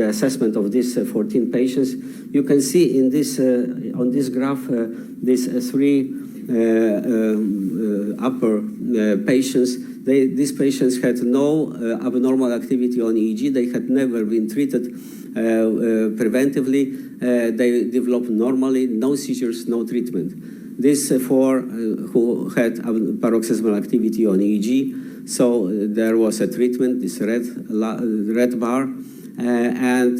the assessment of these 14 patients. You can see in this on this graph these three upper patients. These patients had no abnormal activity on EEG. They had never been treated preventively. They developed normally, no seizures, no treatment. These four who had paroxysmal activity on EEG, so there was a treatment, this red bar, and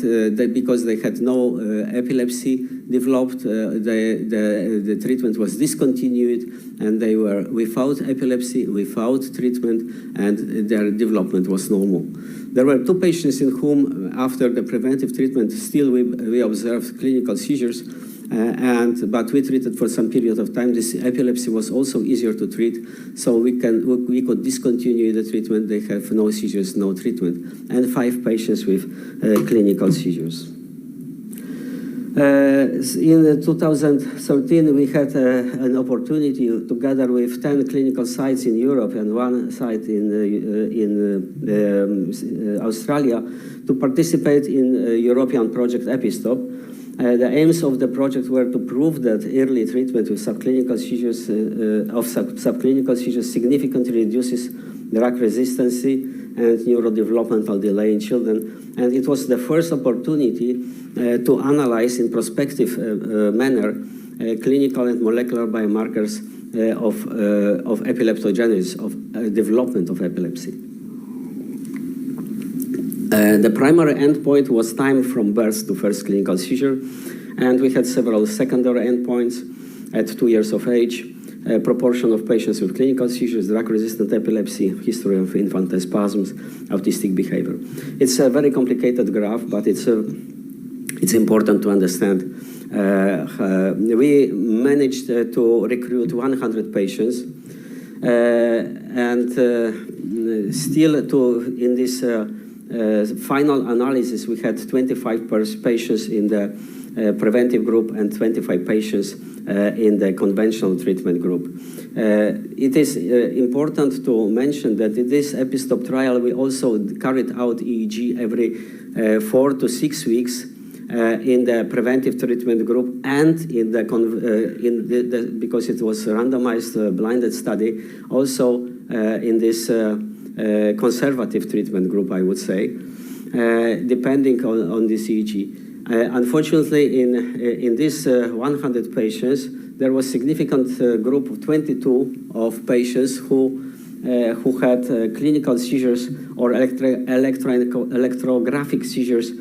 because they had no epilepsy developed, the treatment was discontinued, and they were without epilepsy, without treatment, and their development was normal. There were two patients in whom, after the preventive treatment, still we observed clinical seizures, but we treated for some period of time. This epilepsy was also easier to treat, so we could discontinue the treatment. They have no seizures, no treatment, and 5 patients with clinical seizures. In 2013, we had an opportunity, together with 10 clinical sites in Europe and 1 site in Australia, to participate in a European project EPISTOP. The aims of the project were to prove that early treatment with subclinical seizures significantly reduces drug resistance and neurodevelopmental delay in children. And it was the first opportunity to analyze in prospective manner clinical and molecular biomarkers of epileptogenesis, of development of epilepsy. The primary endpoint was time from birth to first clinical seizure, and we had several secondary endpoints at 2 years of age, proportion of patients with clinical seizures, drug-resistant epilepsy, history of infantile spasms, autistic behavior. It's a very complicated graph, but it's important to understand. We managed to recruit 100 patients, and still in this final analysis, we had 25 patients in the preventive group and 25 patients in the conventional treatment group. It is important to mention that in this EPISTOP trial, we also carried out EEG every 4 to 6 weeks in the preventive treatment group, and because it was a randomized blinded study, also in this conservative treatment group, I would say, depending on this EEG. Unfortunately, in this 100 patients, there was significant group of 22 of patients who had clinical seizures or electrographic seizures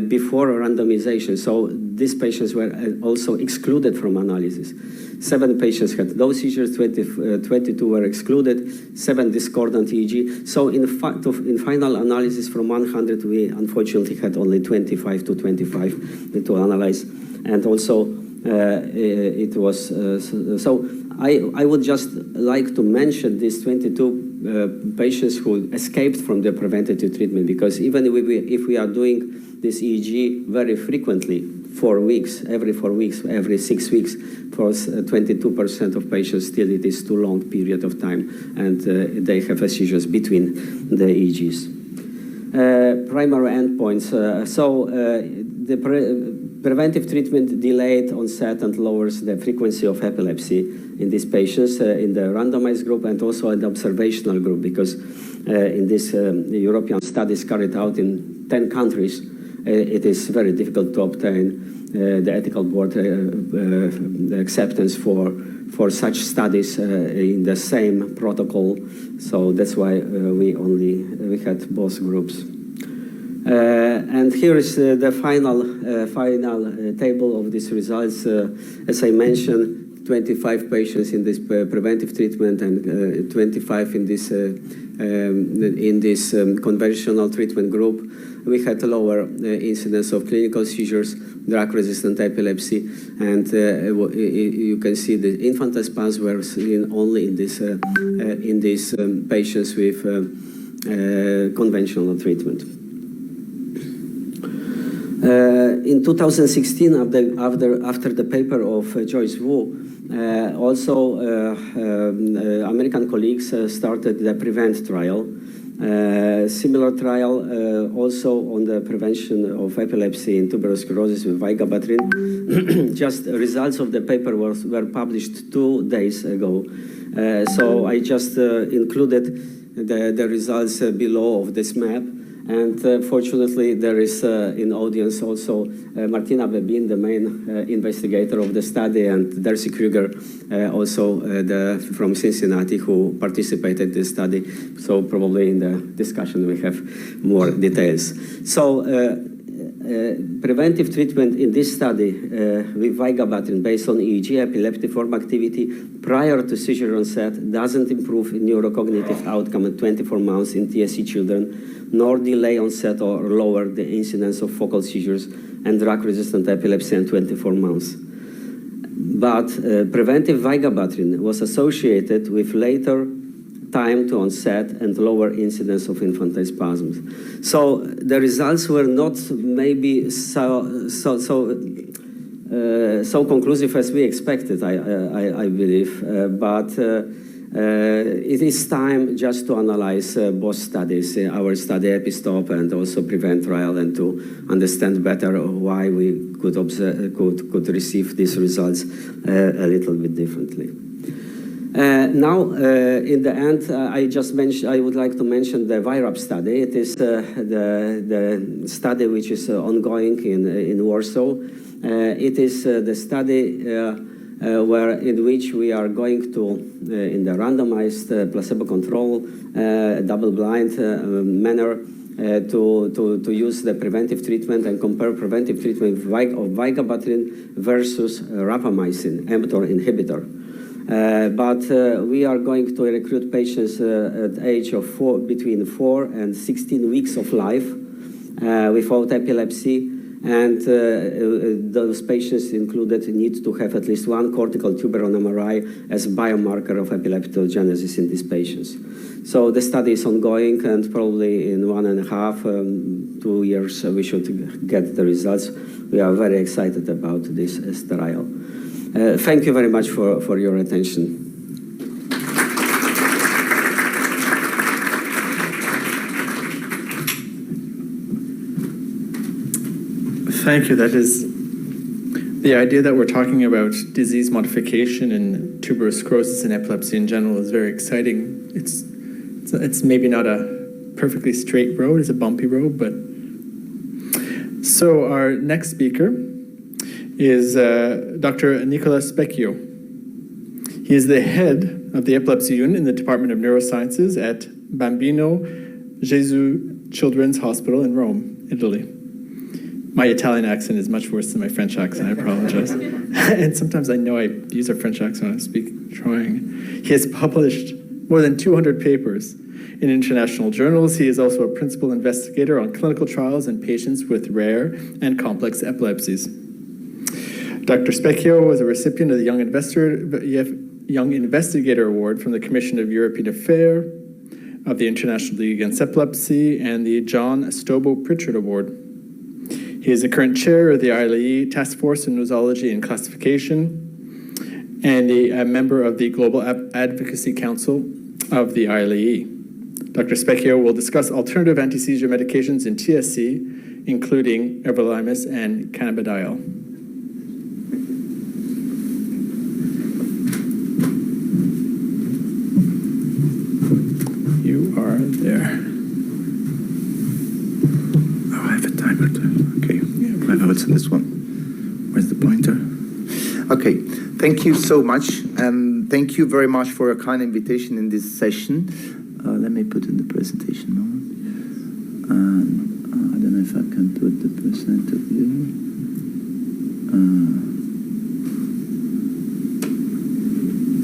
before randomization. So these patients were also excluded from analysis. 7 patients had no seizures, 22 were excluded, 7 discordant EEG. So in final analysis from 100, we unfortunately had only 25 to 25 to analyze. And also it was, so I would just like to mention these 22 patients who escaped from the preventative treatment, because even if we are doing this EEG very frequently, 4 weeks, every 4 weeks, every 6 weeks, for 22% of patients, still it is too long period of time, and they have seizures between the EEGs. Primary endpoints. The preventive treatment delayed onset and lowers the frequency of epilepsy in these patients in the randomized group and also in the observational group, because in this European studies carried out in 10 countries, it is very difficult to obtain the ethical board acceptance for such studies in the same protocol. So that's why we had both groups. And here is the final table of these results. As I mentioned, 25 patients in this preventive treatment and 25 in this conventional treatment group. We had a lower incidence of clinical seizures, drug-resistant epilepsy, and you can see the infantile spasms were seen only in these patients with conventional treatment. In 2016, after the paper of Joyce Wu, also American colleagues started the PREVENT trial. Similar trial also on the prevention of epilepsy in tuberous sclerosis with vigabatrin. Just results of the paper were published 2 days ago. So I just included the results below of this map. And fortunately, there is in audience also Martina Bebin, the main investigator of the study, and Darcy Kruger, also from Cincinnati, who participated in this study. So probably in the discussion we have more details. So preventive treatment in this study with vigabatrin based on EEG epileptiform activity prior to seizure onset doesn't improve neurocognitive outcome at 24 months in TSC children, nor delay onset or lower the incidence of focal seizures and drug-resistant epilepsy in 24 months. But preventive vigabatrin was associated with later time to onset and lower incidence of infantile spasms. So the results were not maybe so conclusive as we expected, I believe, but it is time just to analyze both studies, our study EPISTOP and also PREVENT trial, and to understand better why we could receive these results a little bit differently. Now, in the end, I would like to mention the VIRAP study. It is the study which is ongoing in Warsaw. It is the study in which we are going to, in the randomized placebo-controlled, double-blind manner, to use the preventive treatment and compare preventive treatment of vigabatrin versus rapamycin, mTOR inhibitor. But we are going to recruit patients at age of between 4 and 16 weeks of life without epilepsy. And those patients included need to have at least 1 cortical tuber on MRI as biomarker of epileptogenesis in these patients. So the study is ongoing, and probably in 1.5 to 2 years we should get the results. We are very excited about this trial. Thank you very much for your attention. Thank you. That is the idea that we're talking about disease modification and tuberous sclerosis and epilepsy in general is very exciting. It's maybe not a perfectly straight road, it's a bumpy road, but so our next speaker is Dr. Nicola Specchio. He is the head of the epilepsy unit in the Department of Neurosciences at Bambino Gesù Children's Hospital in Rome, Italy. My Italian accent is much worse than my French accent, I apologize. And sometimes I know I use a French accent when I speak trying. He has published more than 200 papers in international journals. He is also a principal investigator on clinical trials in patients with rare and complex epilepsies. Dr. Specchio was a recipient of the Young Investigator Award from the Commission of European Affairs, of the International League Against Epilepsy, and the John Stobo Pritchard Award. He is the current chair of the ILE Task Force in Nosology and Classification, and a member of the Global Advocacy Council of the ILE. Dr. Specchio will discuss alternative anti-seizure medications in TSC, including everolimus and cannabidiol. You are there. Oh, I have a timer too. Okay. Yeah, oh, it's in this one. Where's the pointer? Okay. Thank you so much, and thank you very much for a kind invitation in this session. Let me put in the presentation now. I don't know if I can put the presenter view.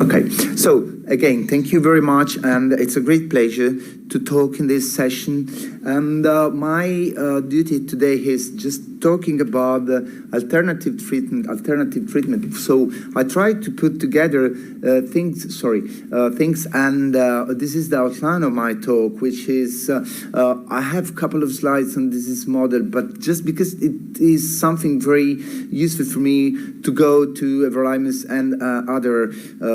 Okay, so again, thank you very much, and it's a great pleasure to talk in this session. And my duty today is just talking about the alternative treatment. So I try to put together things, and this is the outline of my talk, which is, I have a couple of slides on this model, but just because it is something very useful for me to go to everolimus and other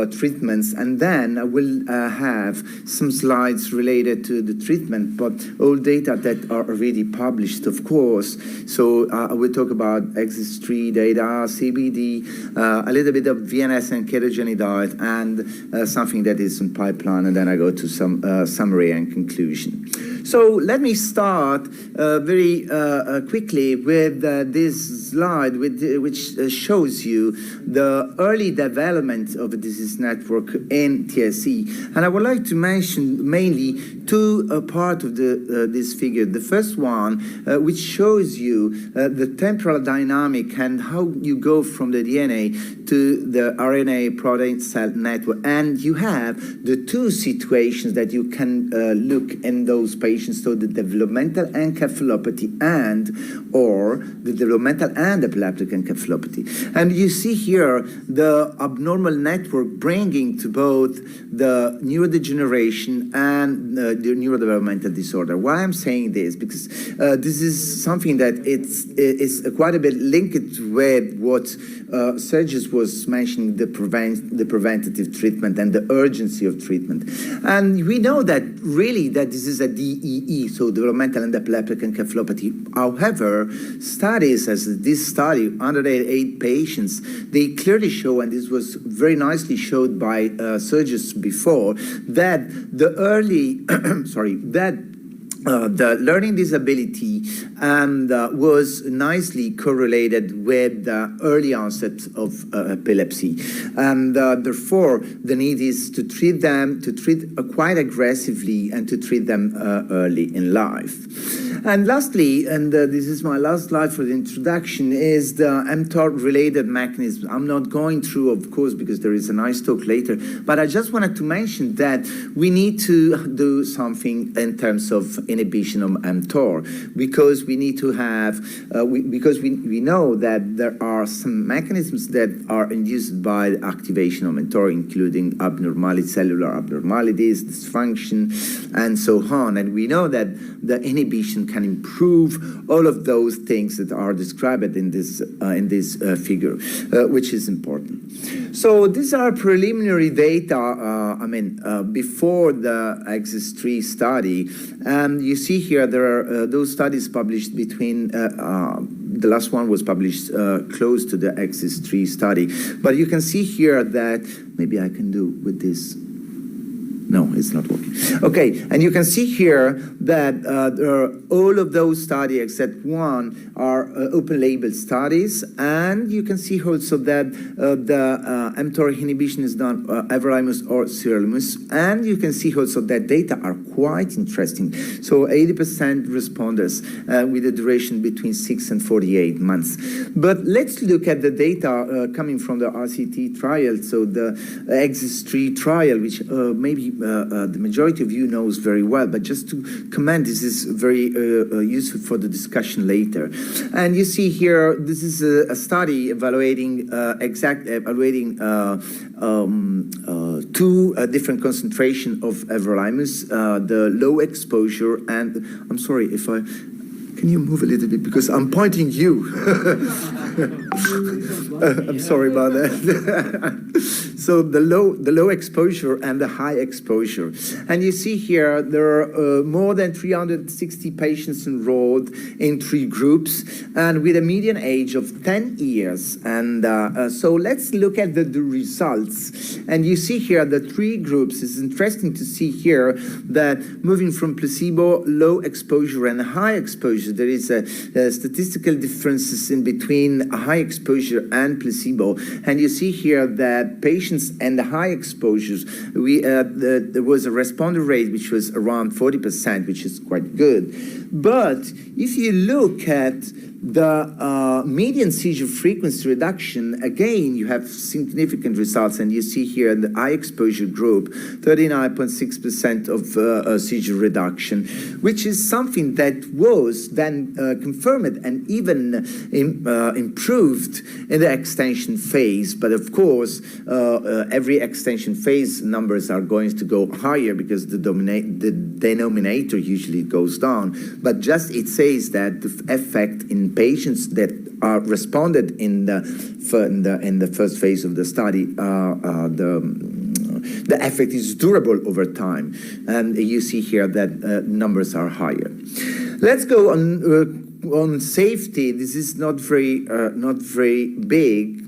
treatments, and then then I will have some slides related to the treatment, but all data that are already published, of course. So I will talk about Exist3 data, CBD, a little bit of VNS and ketogenic diet, and something that is in pipeline, and then I go to some summary and conclusion. So let me start very quickly with this slide, which shows you the early development of a disease network in TSC. And I would like to mention mainly two parts of this figure. The first one, which shows you the temporal dynamic and how you go from the DNA to the RNA protein cell network. And you have the two situations that you can look in those patients, so the developmental encephalopathy or the developmental and epileptic encephalopathy. And you see here the abnormal network bringing to both the neurodegeneration and the neurodevelopmental disorder. Why I'm saying this? Because this is something that is quite a bit linked with what Sergius was mentioning, the preventative treatment and the urgency of treatment. And we know that really that this is a DEE, so developmental and epileptic encephalopathy. However, studies, as this study, 108 patients, they clearly show, and this was very nicely showed by Sergius before, that the early, the learning disability and was nicely correlated with the early onset of epilepsy. And therefore, the need is to treat them, quite aggressively, and to treat them early in life. And lastly, and this is my last slide for the introduction, is the mTOR-related mechanism. I'm not going through, of course, because there is a nice talk later, but I just wanted to mention that we need to do something in terms of inhibition of mTOR, because we need to have, because we know that there are some mechanisms that are induced by the activation of mTOR, including abnormality, cellular abnormalities, dysfunction, and so on. And we know that the inhibition can improve all of those things that are described in this figure, which is important. So these are preliminary data, before the Exist3 study. And you see here there are those studies published between, the last one was published close to the Exist3 study. But you can see here that, maybe I can do with this. No, it's not working. Okay, and you can see here that all of those studies except one are open-label studies, and you can see also that the mTOR inhibition is done everolimus or sirolimus, and you can see also that data are quite interesting. So 80% responders with a duration between 6 and 48 months. But let's look at the data coming from the RCT trial, so the Exist3 trial, which maybe the majority of you knows very well, but just to comment, this is very useful for the discussion later. And you see here, this is a study evaluating two different concentration of everolimus, the low exposure, and I'm sorry if I, can you move a little bit because I'm pointing you. I'm sorry about that. So the low exposure and the high exposure. And you see here there are more than 360 patients enrolled in 3 groups and with a median age of 10 years. And so let's look at the results. And you see here the 3 groups. It's interesting to see here that moving from placebo, low exposure and high exposure, there is a statistical differences in between high exposure and placebo. And you see here that patients and the high exposures, there was a responder rate which was around 40%, which is quite good. But if you look at the median seizure frequency reduction, again, you have significant results. And you see here in the high exposure group, 39.6% of seizure reduction, which is something that was then confirmed and even improved in the extension phase. But of course, every extension phase numbers are going to go higher because the denominator usually goes down. But just it says that the effect in patients that are responded in the first phase of the study, the effect is durable over time. And you see here that numbers are higher. Let's go on safety. This is not very big.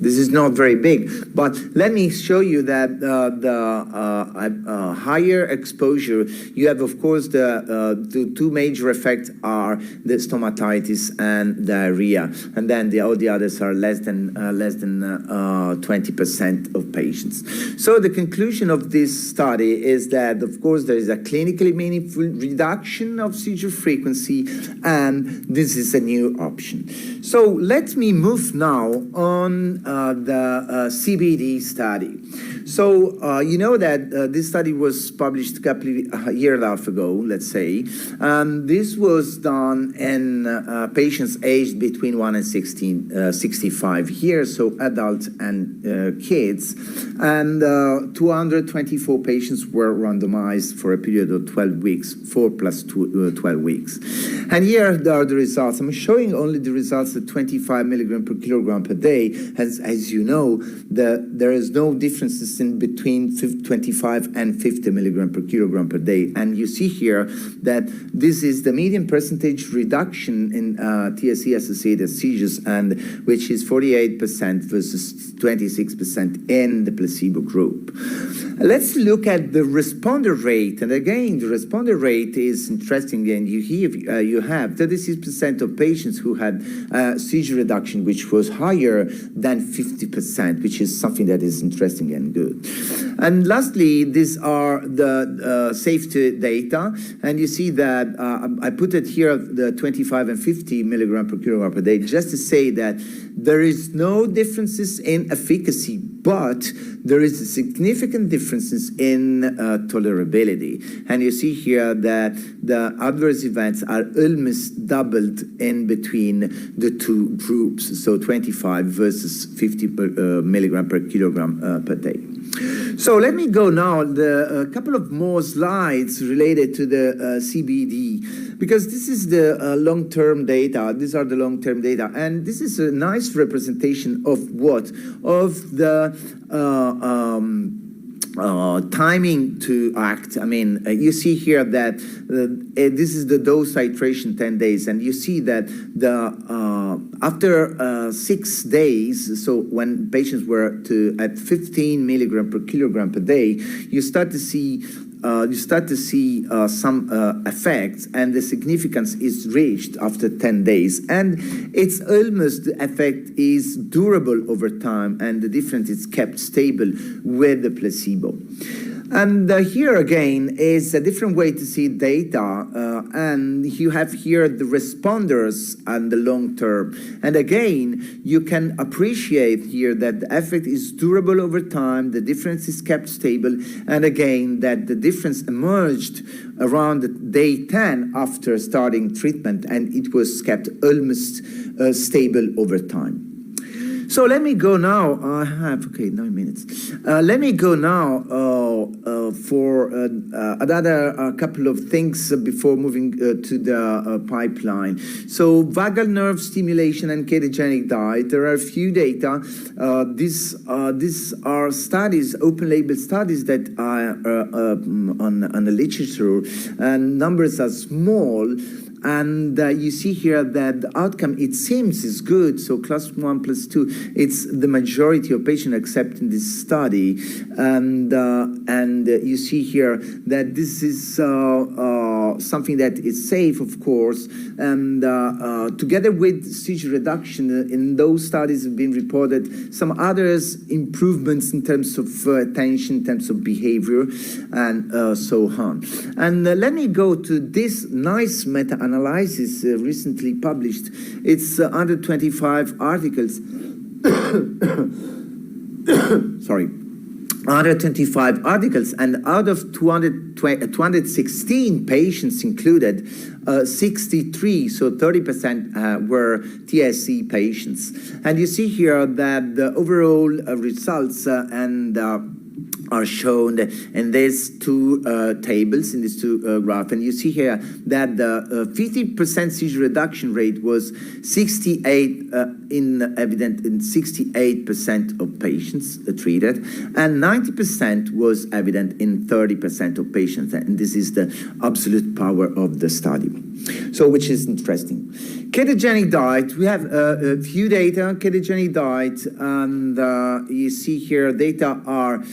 This is not very big, but let me show you that the higher exposure, you have, of course, the two major effects are the stomatitis and diarrhea, and then all the others are less than 20% of patients. So the conclusion of this study is that, of course, there is a clinically meaningful reduction of seizure frequency, and this is a new option. So let me move now on the CBD study. So you know that this study was published a couple of years and a half ago, let's say. This was done in patients aged between 1 and 65 years, so adults and kids. And 224 patients were randomized for a period of 12 weeks, 4 plus 12 weeks. And here are the results. I'm showing only the results at 25 milligram per kilogram per day. As you know, there is no differences in between 25 and 50 milligram per kilogram per day. And you see here that this is the median percentage reduction in TSC-associated seizures, and which is 48% versus 26% in the placebo group. Let's look at the responder rate. And again, the responder rate is interesting, and you have 36% of patients who had seizure reduction, which was higher than 50%, which is something that is interesting and good. And lastly, these are the safety data, and you see that I put it here, the 25 and 50 milligram per kilogram per day, just to say that there is no differences in efficacy, but there is significant differences in tolerability. And you see here that the adverse events are almost doubled in between the two groups, so 25 versus 50 milligram per kilogram per day. So let me go now a couple of more slides related to the CBD, because this is the long-term data. These are the long-term data, and this is a nice representation of what? Of the timing to act. I mean, you see here that this is the dose titration 10 days, and you see that after 6 days, so when patients were at 15 milligram per kilogram per day, you start to see some effects, and the significance is reached after 10 days. And it's almost, the effect is durable over time, and the difference is kept stable with the placebo. And here again is a different way to see data, and you have here the responders and the long term. And again, you can appreciate here that the effect is durable over time, the difference is kept stable, and again, that the difference emerged around day 10 after starting treatment, and it was kept almost stable over time. So let me go now. I have 9 minutes. Let me go now for another couple of things before moving to the pipeline. So vagal nerve stimulation and ketogenic diet. There are a few data. These are studies, open-label studies that are on the literature, and numbers are small. And you see here that the outcome, it seems, is good. So class 1 plus 2, it's the majority of patients accepting this study. And you see here that this is something that is safe, of course. And together with seizure reduction, in those studies have been reported some others improvements in terms of attention, in terms of behavior, and so on. And let me go to this nice meta-analysis recently published. It's 125 articles. Sorry. 125 articles, and out of 216 patients included, 63, so 30% were TSC patients. And you see here that the overall results are shown in these two tables, in these two graphs. And you see here that the 50% seizure reduction rate was 68 evident in 68% of patients treated, and 90% was evident in 30% of patients. And this is the absolute power of the study. So, which is interesting. Ketogenic diet, we have a few data, ketogenic diet, and you see here data are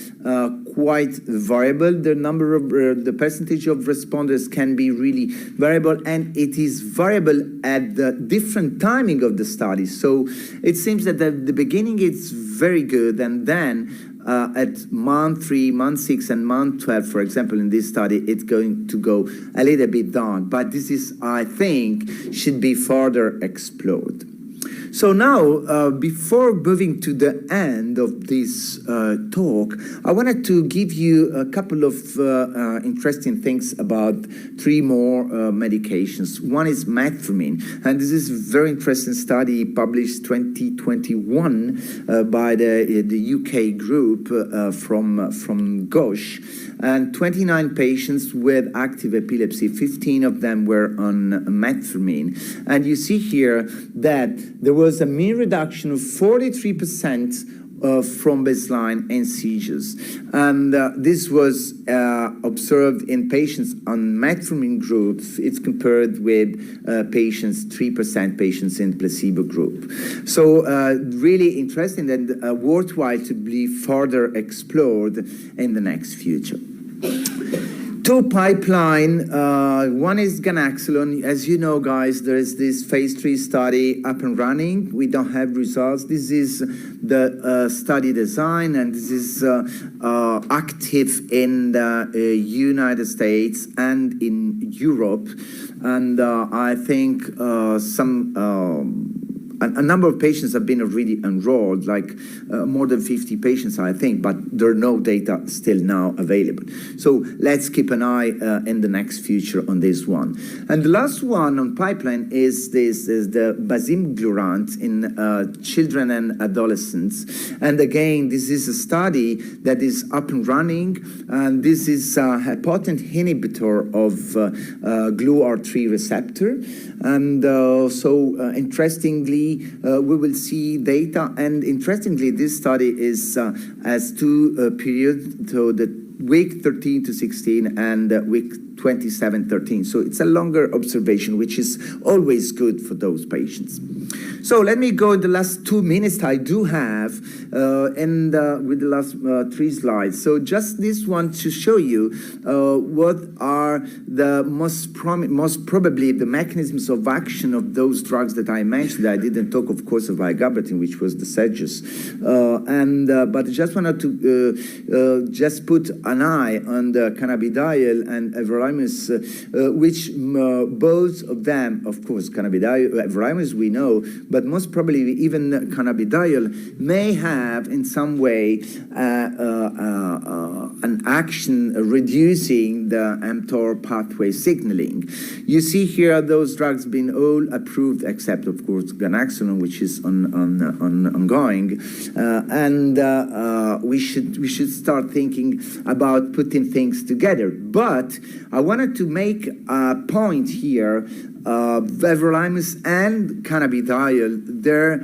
quite variable. The percentage of responders can be really variable, and it is variable at the different timing of the study. So it seems that at the beginning it's very good, and then at month 3, month 6, and month 12, for example, in this study, it's going to go a little bit down. But this is, I think, should be further explored. So now, before moving to the end of this talk, I wanted to give you a couple of interesting things about 3 more medications. One is metformin, and this is a very interesting study published 2021 by the UK group from Gauche, and 29 patients with active epilepsy, 15 of them were on metformin. And you see here that there was a mean reduction of 43% from baseline in seizures. And this was observed in patients on metformin groups. It's compared with 3% patients in placebo group. So really interesting and worthwhile to be further explored in the next future. 2 pipeline, one is ganaxolone. As you know, guys, there is this phase 3 study up and running. We don't have results. This is the study design, and this is active in the United States and in Europe. And I think a number of patients have been already enrolled, like more than 50 patients, I think, but there are no data still now available. So let's keep an eye in the next future on this one. And the last one on pipeline is the basimglurant in children and adolescents. And again, this is a study that is up and running, and this is a potent inhibitor of GluR3 receptor. And interestingly, we will see data, and interestingly, this study is has 2 periods, so the week 13 to 16 and week 27-13. So it's a longer observation, which is always good for those patients. So let me go in the last 2 minutes I do have with the last 3 slides. So just this one to show you what are the most probably the mechanisms of action of those drugs that I mentioned. I didn't talk, of course, of vigabatrin, which was the Sedges. But I just wanted to just put an eye on the cannabidiol and everolimus, which both of them, of course, cannabidiol, everolimus we know, but most probably even cannabidiol may have in some way an action reducing the mTOR pathway signaling. You see here those drugs being all approved except, of course, ganaxolone, which is ongoing, and we should start thinking about putting things together. But I wanted to make a point here. Everolimus and cannabidiol, they're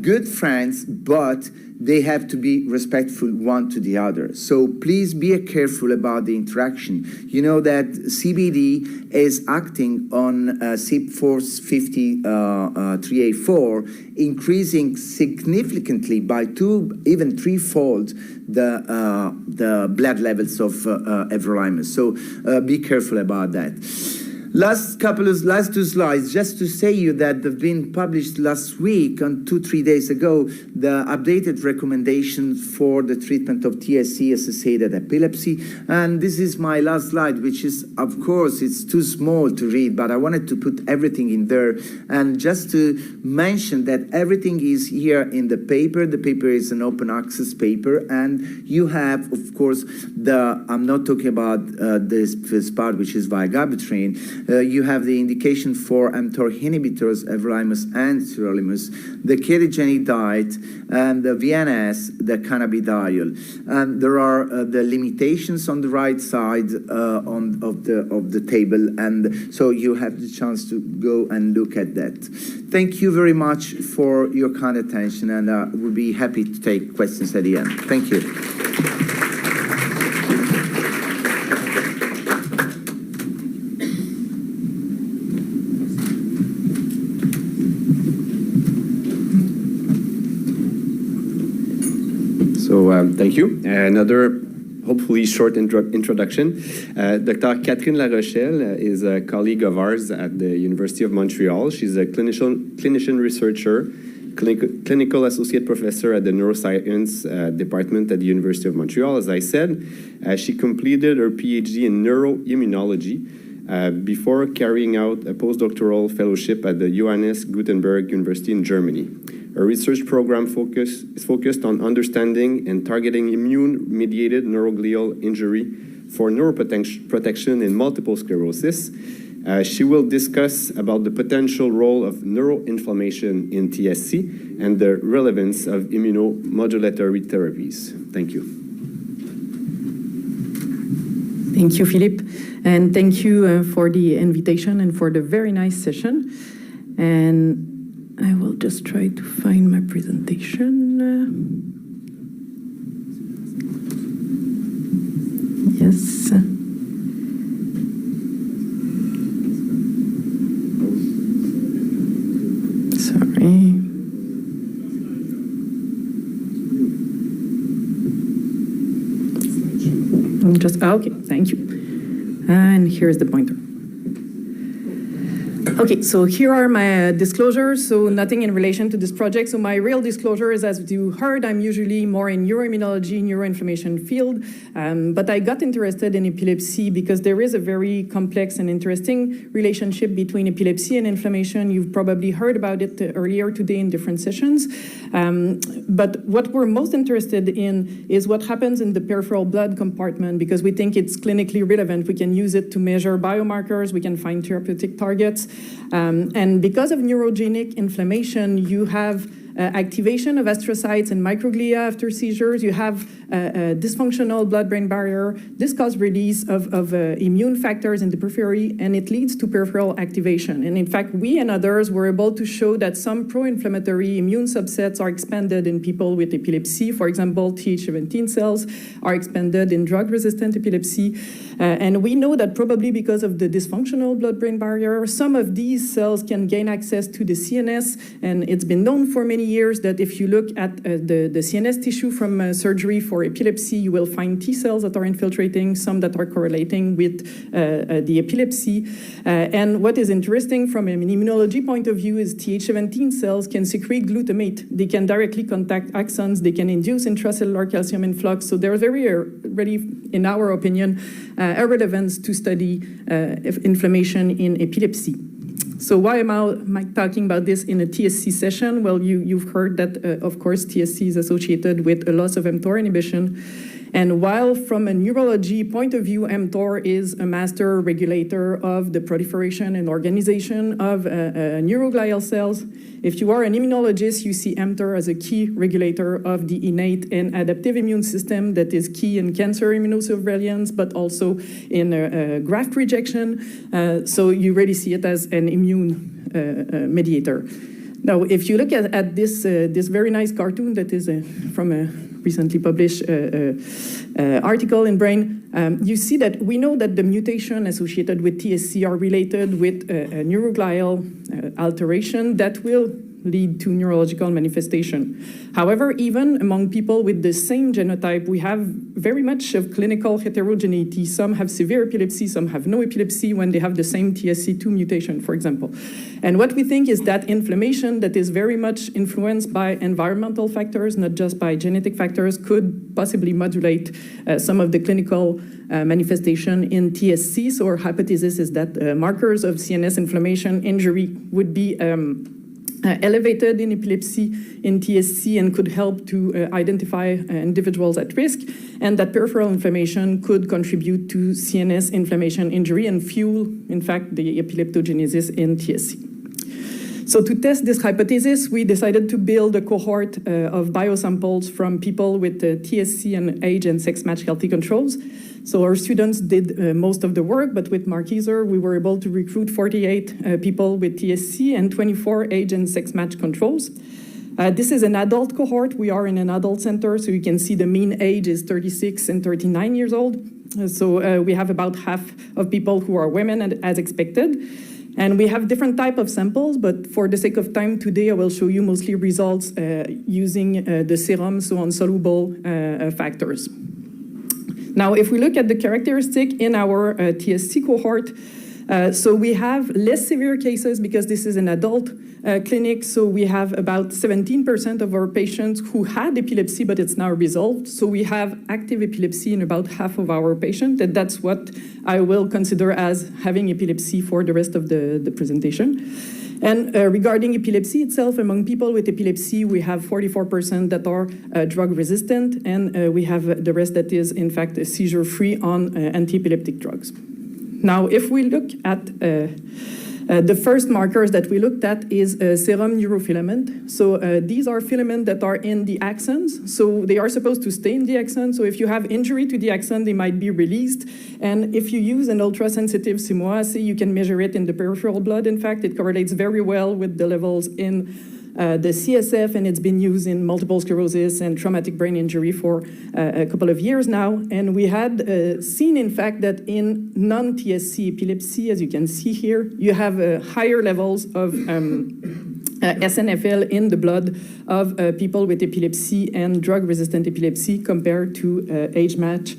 good friends, but they have to be respectful one to the other. So please be careful about the interaction. You know that CBD is acting on CYP450-3A4, increasing significantly by 2, even 3-fold the blood levels of everolimus. So be careful about that. Last 2 slides, just to say you that they've been published last week, on 2-3 days ago, the updated recommendations for the treatment of TSC-associated epilepsy. And this is my last slide, which is, of course, it's too small to read, but I wanted to put everything in there. And just to mention that everything is here in the paper. The paper is an open access paper, and you have, of course, I'm not talking about this part, which is vigabatrin. You have the indication for mTOR inhibitors, everolimus and sirolimus, the ketogenic diet, and the VNS, the cannabidiol. And there are the limitations on the right side of the table, and so you have the chance to go and look at that. Thank you very much for your kind attention, and we'll be happy to take questions at the end. Thank you. So thank you. Another hopefully short introduction. Dr. Catherine Larochelle is a colleague of ours at the University of Montreal. She's a clinician researcher, clinical associate professor at the neuroscience department at the University of Montreal. As I said, she completed her PhD in neuroimmunology before carrying out a postdoctoral fellowship at the Johannes Gutenberg University in Germany. Her research program is focused on understanding and targeting immune-mediated neuroglial injury for neuroprotection in multiple sclerosis. She will discuss about the potential role of neuroinflammation in TSC and the relevance of immunomodulatory therapies. Thank you. Thank you, Philippe, and thank you for the invitation and for the very nice session. And I will just try to find my presentation. Yes. Sorry. Okay, thank you. And here's the pointer. Okay, so here are my disclosures, so nothing in relation to this project. So my real disclosure is, as you heard, I'm usually more in neuroimmunology, neuroinflammation field, but I got interested in epilepsy because there is a very complex and interesting relationship between epilepsy and inflammation. You've probably heard about it earlier today in different sessions. But what we're most interested in is what happens in the peripheral blood compartment, because we think it's clinically relevant. We can use it to measure biomarkers, we can find therapeutic targets. And because of neurogenic inflammation, you have activation of astrocytes and microglia after seizures. You have a dysfunctional blood-brain barrier. This causes release of immune factors in the periphery, and it leads to peripheral activation. And in fact, we and others were able to show that some pro-inflammatory immune subsets are expanded in people with epilepsy. For example, Th17 cells are expanded in drug-resistant epilepsy. And we know that probably because of the dysfunctional blood-brain barrier, some of these cells can gain access to the CNS. And it's been known for many years that if you look at the CNS tissue from surgery for epilepsy, you will find T cells that are infiltrating, some that are correlating with the epilepsy. And what is interesting from an immunology point of view is Th17 cells can secrete glutamate. They can directly contact axons. They can induce intracellular calcium influx. So there's really, in our opinion, a relevance to study inflammation in epilepsy. So why am I talking about this in a TSC session? Well, you've heard that, of course, TSC is associated with a loss of mTOR inhibition. And while from a neurology point of view, mTOR is a master regulator of the proliferation and organization of neuroglial cells, if you are an immunologist, you see mTOR as a key regulator of the innate and adaptive immune system that is key in cancer immunosurveillance, but also in graft rejection. So you really see it as an immune mediator. Now, if you look at this very nice cartoon that is from a recently published article in Brain, you see that we know that the mutation associated with TSC are related with a neuroglial alteration that will lead to neurological manifestation. However, even among people with the same genotype, we have very much of clinical heterogeneity. Some have severe epilepsy, some have no epilepsy when they have the same TSC2 mutation, for example. And what we think is that inflammation that is very much influenced by environmental factors, not just by genetic factors, could possibly modulate some of the clinical manifestation in TSC. So our hypothesis is that markers of CNS inflammation injury would be elevated in epilepsy in TSC and could help to identify individuals at risk, and that peripheral inflammation could contribute to CNS inflammation injury and fuel, in fact, the epileptogenesis in TSC. So to test this hypothesis, we decided to build a cohort of biosamples from people with TSC and age and sex-matched healthy controls. So our students did most of the work, but with Marqueser, we were able to recruit 48 people with TSC and 24 age and sex-matched controls. This is an adult cohort. We are in an adult center, so you can see the mean age is 36 and 39 years old. So we have about half of people who are women, as expected. And we have different type of samples, but for the sake of time today, I will show you mostly results using the serum, so insoluble factors. Now, if we look at the characteristic in our TSC cohort, so we have less severe cases because this is an adult clinic. So we have about 17% of our patients who had epilepsy, but it's now resolved. So we have active epilepsy in about half of our patients, and that's what I will consider as having epilepsy for the rest of the presentation. And regarding epilepsy itself, among people with epilepsy, we have 44% that are drug resistant, and we have the rest that is, in fact, seizure-free on anti-epileptic drugs. Now, if we look at the first markers that we looked at is serum neurofilament. So these are filaments that are in the axons. So they are supposed to stay in the axon. So if you have injury to the axon, they might be released. And if you use an ultrasensitive SIMO assay, you can measure it in the peripheral blood. In fact, it correlates very well with the levels in the CSF, and it's been used in multiple sclerosis and traumatic brain injury for a couple of years now. And we had seen, in fact, that in non-TSC epilepsy, as you can see here, you have higher levels of SNFL in the blood of people with epilepsy and drug-resistant epilepsy compared to age-matched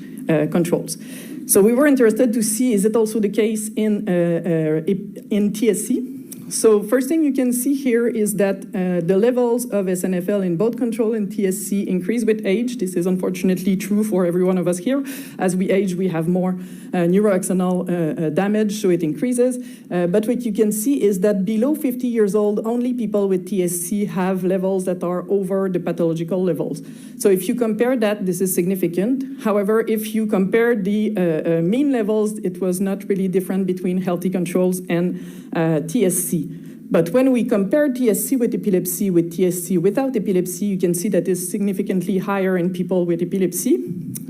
controls. So we were interested to see, is it also the case in TSC? So first thing you can see here is that the levels of SNFL in both control and TSC increase with age. This is unfortunately true for every one of us here. As we age, we have more neuroaxonal damage, so it increases. But what you can see is that below 50 years old, only people with TSC have levels that are over the pathological levels. So if you compare that, this is significant. However, if you compare the mean levels, it was not really different between healthy controls and TSC. But when we compare TSC with TSC without epilepsy, you can see that it's significantly higher in people with epilepsy.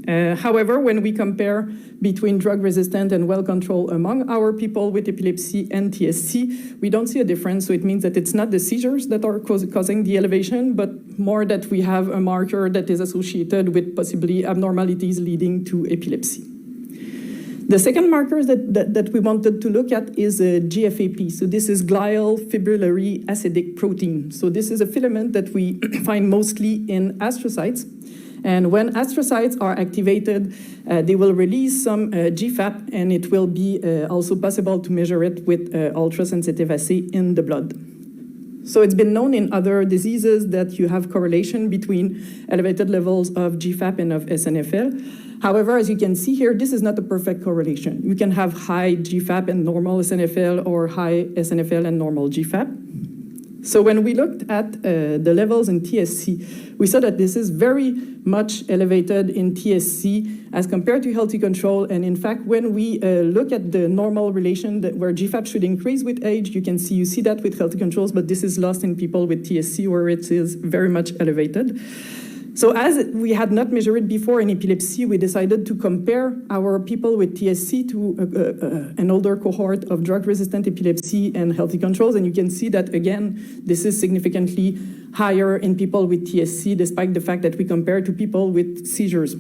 However, when we compare between drug-resistant and well-controlled among our people with epilepsy and TSC, we don't see a difference. So it means that it's not the seizures that are causing the elevation, but more that we have a marker that is associated with possibly abnormalities leading to epilepsy. The second marker that we wanted to look at is GFAP. So this is glial fibrillary acidic protein. So this is a filament that we find mostly in astrocytes. And when astrocytes are activated, they will release some GFAP, and it will be also possible to measure it with ultrasensitive assay in the blood. So it's been known in other diseases that you have correlation between elevated levels of GFAP and of SNFL. However, as you can see here, this is not a perfect correlation. You can have high GFAP and normal SNFL or high SNFL and normal GFAP. So when we looked at the levels in TSC, we saw that this is very much elevated in TSC as compared to healthy control. And in fact, when we look at the normal relation where GFAP should increase with age, you see that with healthy controls, but this is lost in people with TSC where it is very much elevated. So as we had not measured it before in epilepsy, we decided to compare our people with TSC to an older cohort of drug-resistant epilepsy and healthy controls. And you can see that, again, this is significantly higher in people with TSC, despite the fact that we compare to people with seizures.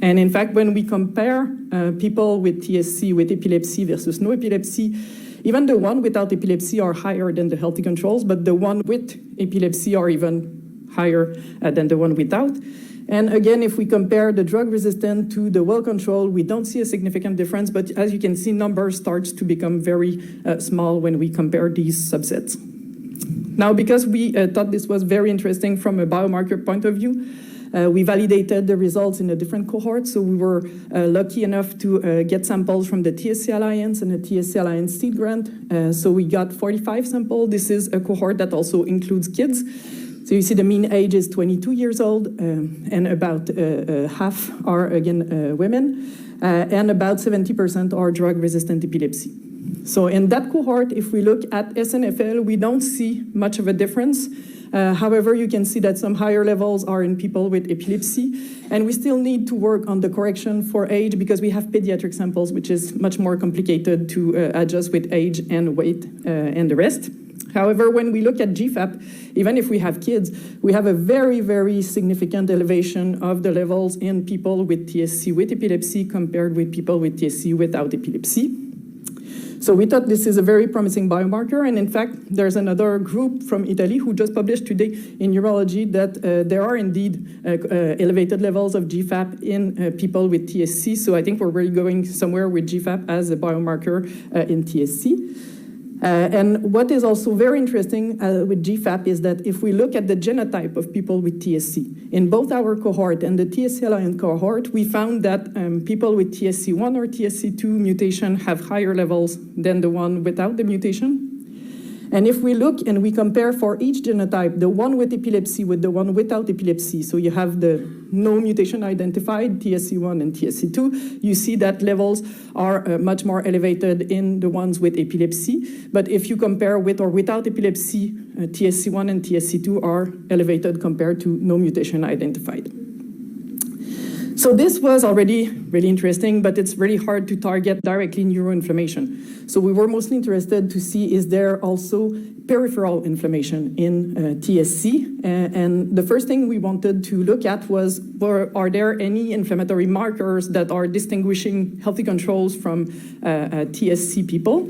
And in fact, when we compare people with TSC with epilepsy versus no epilepsy, even the one without epilepsy are higher than the healthy controls, but the one with epilepsy are even higher than the one without. And again, if we compare the drug-resistant to the well-controlled, we don't see a significant difference, but as you can see, numbers starts to become very small when we compare these subsets. Now, because we thought this was very interesting from a biomarker point of view, We validated the results in a different cohort, so we were lucky enough to get samples from the TSC Alliance and the TSC Alliance seed grant. So we got 45 samples. This is a cohort that also includes kids. So you see the mean age is 22 years old, and about half are, again, women, and about 70% are drug-resistant epilepsy. So in that cohort, if we look at SNFL, we don't see much of a difference. However, you can see that some higher levels are in people with epilepsy, and we still need to work on the correction for age because we have pediatric samples, which is much more complicated to adjust with age and weight and the rest. However, when we look at GFAP, even if we have kids, we have a very, very significant elevation of the levels in people with TSC with epilepsy compared with people with TSC without epilepsy. So we thought this is a very promising biomarker, and in fact, there's another group from Italy who just published today in neurology that there are indeed elevated levels of GFAP in people with TSC. So I think we're really going somewhere with GFAP as a biomarker in TSC. And what is also very interesting with GFAP is that if we look at the genotype of people with TSC, in both our cohort and the TSC Alliance cohort, we found that people with TSC1 or TSC2 mutation have higher levels than the one without the mutation. And if we look and we compare for each genotype, the one with epilepsy with the one without epilepsy, so you have the no mutation identified, TSC1 and TSC2, you see that levels are much more elevated in the ones with epilepsy. But if you compare with or without epilepsy, TSC1 and TSC2 are elevated compared to no mutation identified. So this was already really interesting, but it's really hard to target directly neuroinflammation. So we were mostly interested to see is there also peripheral inflammation in TSC. And the first thing we wanted to look at was, are there any inflammatory markers that are distinguishing healthy controls from TSC people?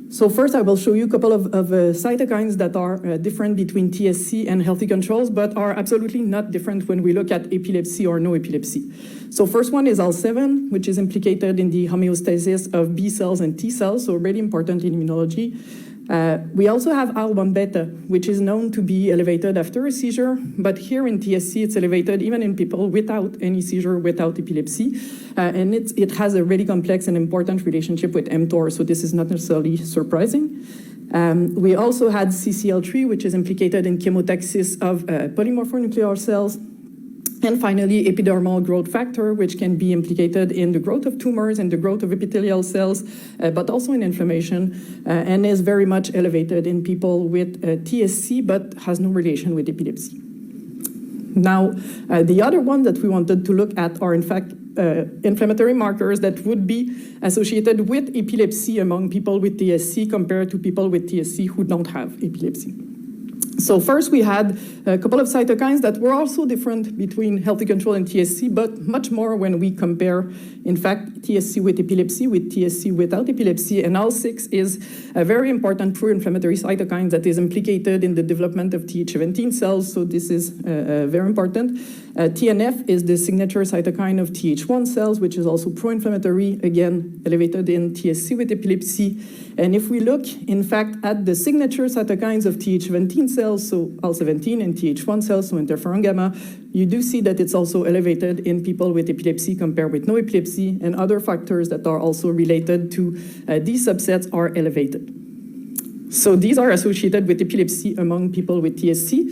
So first, I will show you a couple of cytokines that are different between TSC and healthy controls, but are absolutely not different when we look at epilepsy or no epilepsy. So first one is IL-7, which is implicated in the homeostasis of B cells and T cells, so really important in immunology. We also have IL-1 beta, which is known to be elevated after a seizure, but here in TSC, it's elevated even in people without any seizure, without epilepsy. And it has a really complex and important relationship with mTOR, so this is not necessarily surprising. We also had CCL3, which is implicated in chemotaxis of polymorphonuclear cells. And finally, epidermal growth factor, which can be implicated in the growth of tumors and the growth of epithelial cells, but also in inflammation, and is very much elevated in people with TSC, but has no relation with epilepsy. Now, the other one that we wanted to look at are, in fact, inflammatory markers that would be associated with epilepsy among people with TSC compared to people with TSC who don't have epilepsy. So first we had a couple of cytokines that were also different between healthy control and TSC, but much more when we compare, in fact, TSC with TSC without epilepsy. And IL-6 is a very important pro-inflammatory cytokine that is implicated in the development of Th17 cells, so this is very important. TNF is the signature cytokine of Th1 cells, which is also pro-inflammatory, again, elevated in TSC with epilepsy. And if we look, in fact, at the signature cytokines of Th17 cells, so IL-17 and Th1 cells, so interferon gamma, you do see that it's also elevated in people with epilepsy compared with no epilepsy, and other factors that are also related to these subsets are elevated. So these are associated with epilepsy among people with TSC.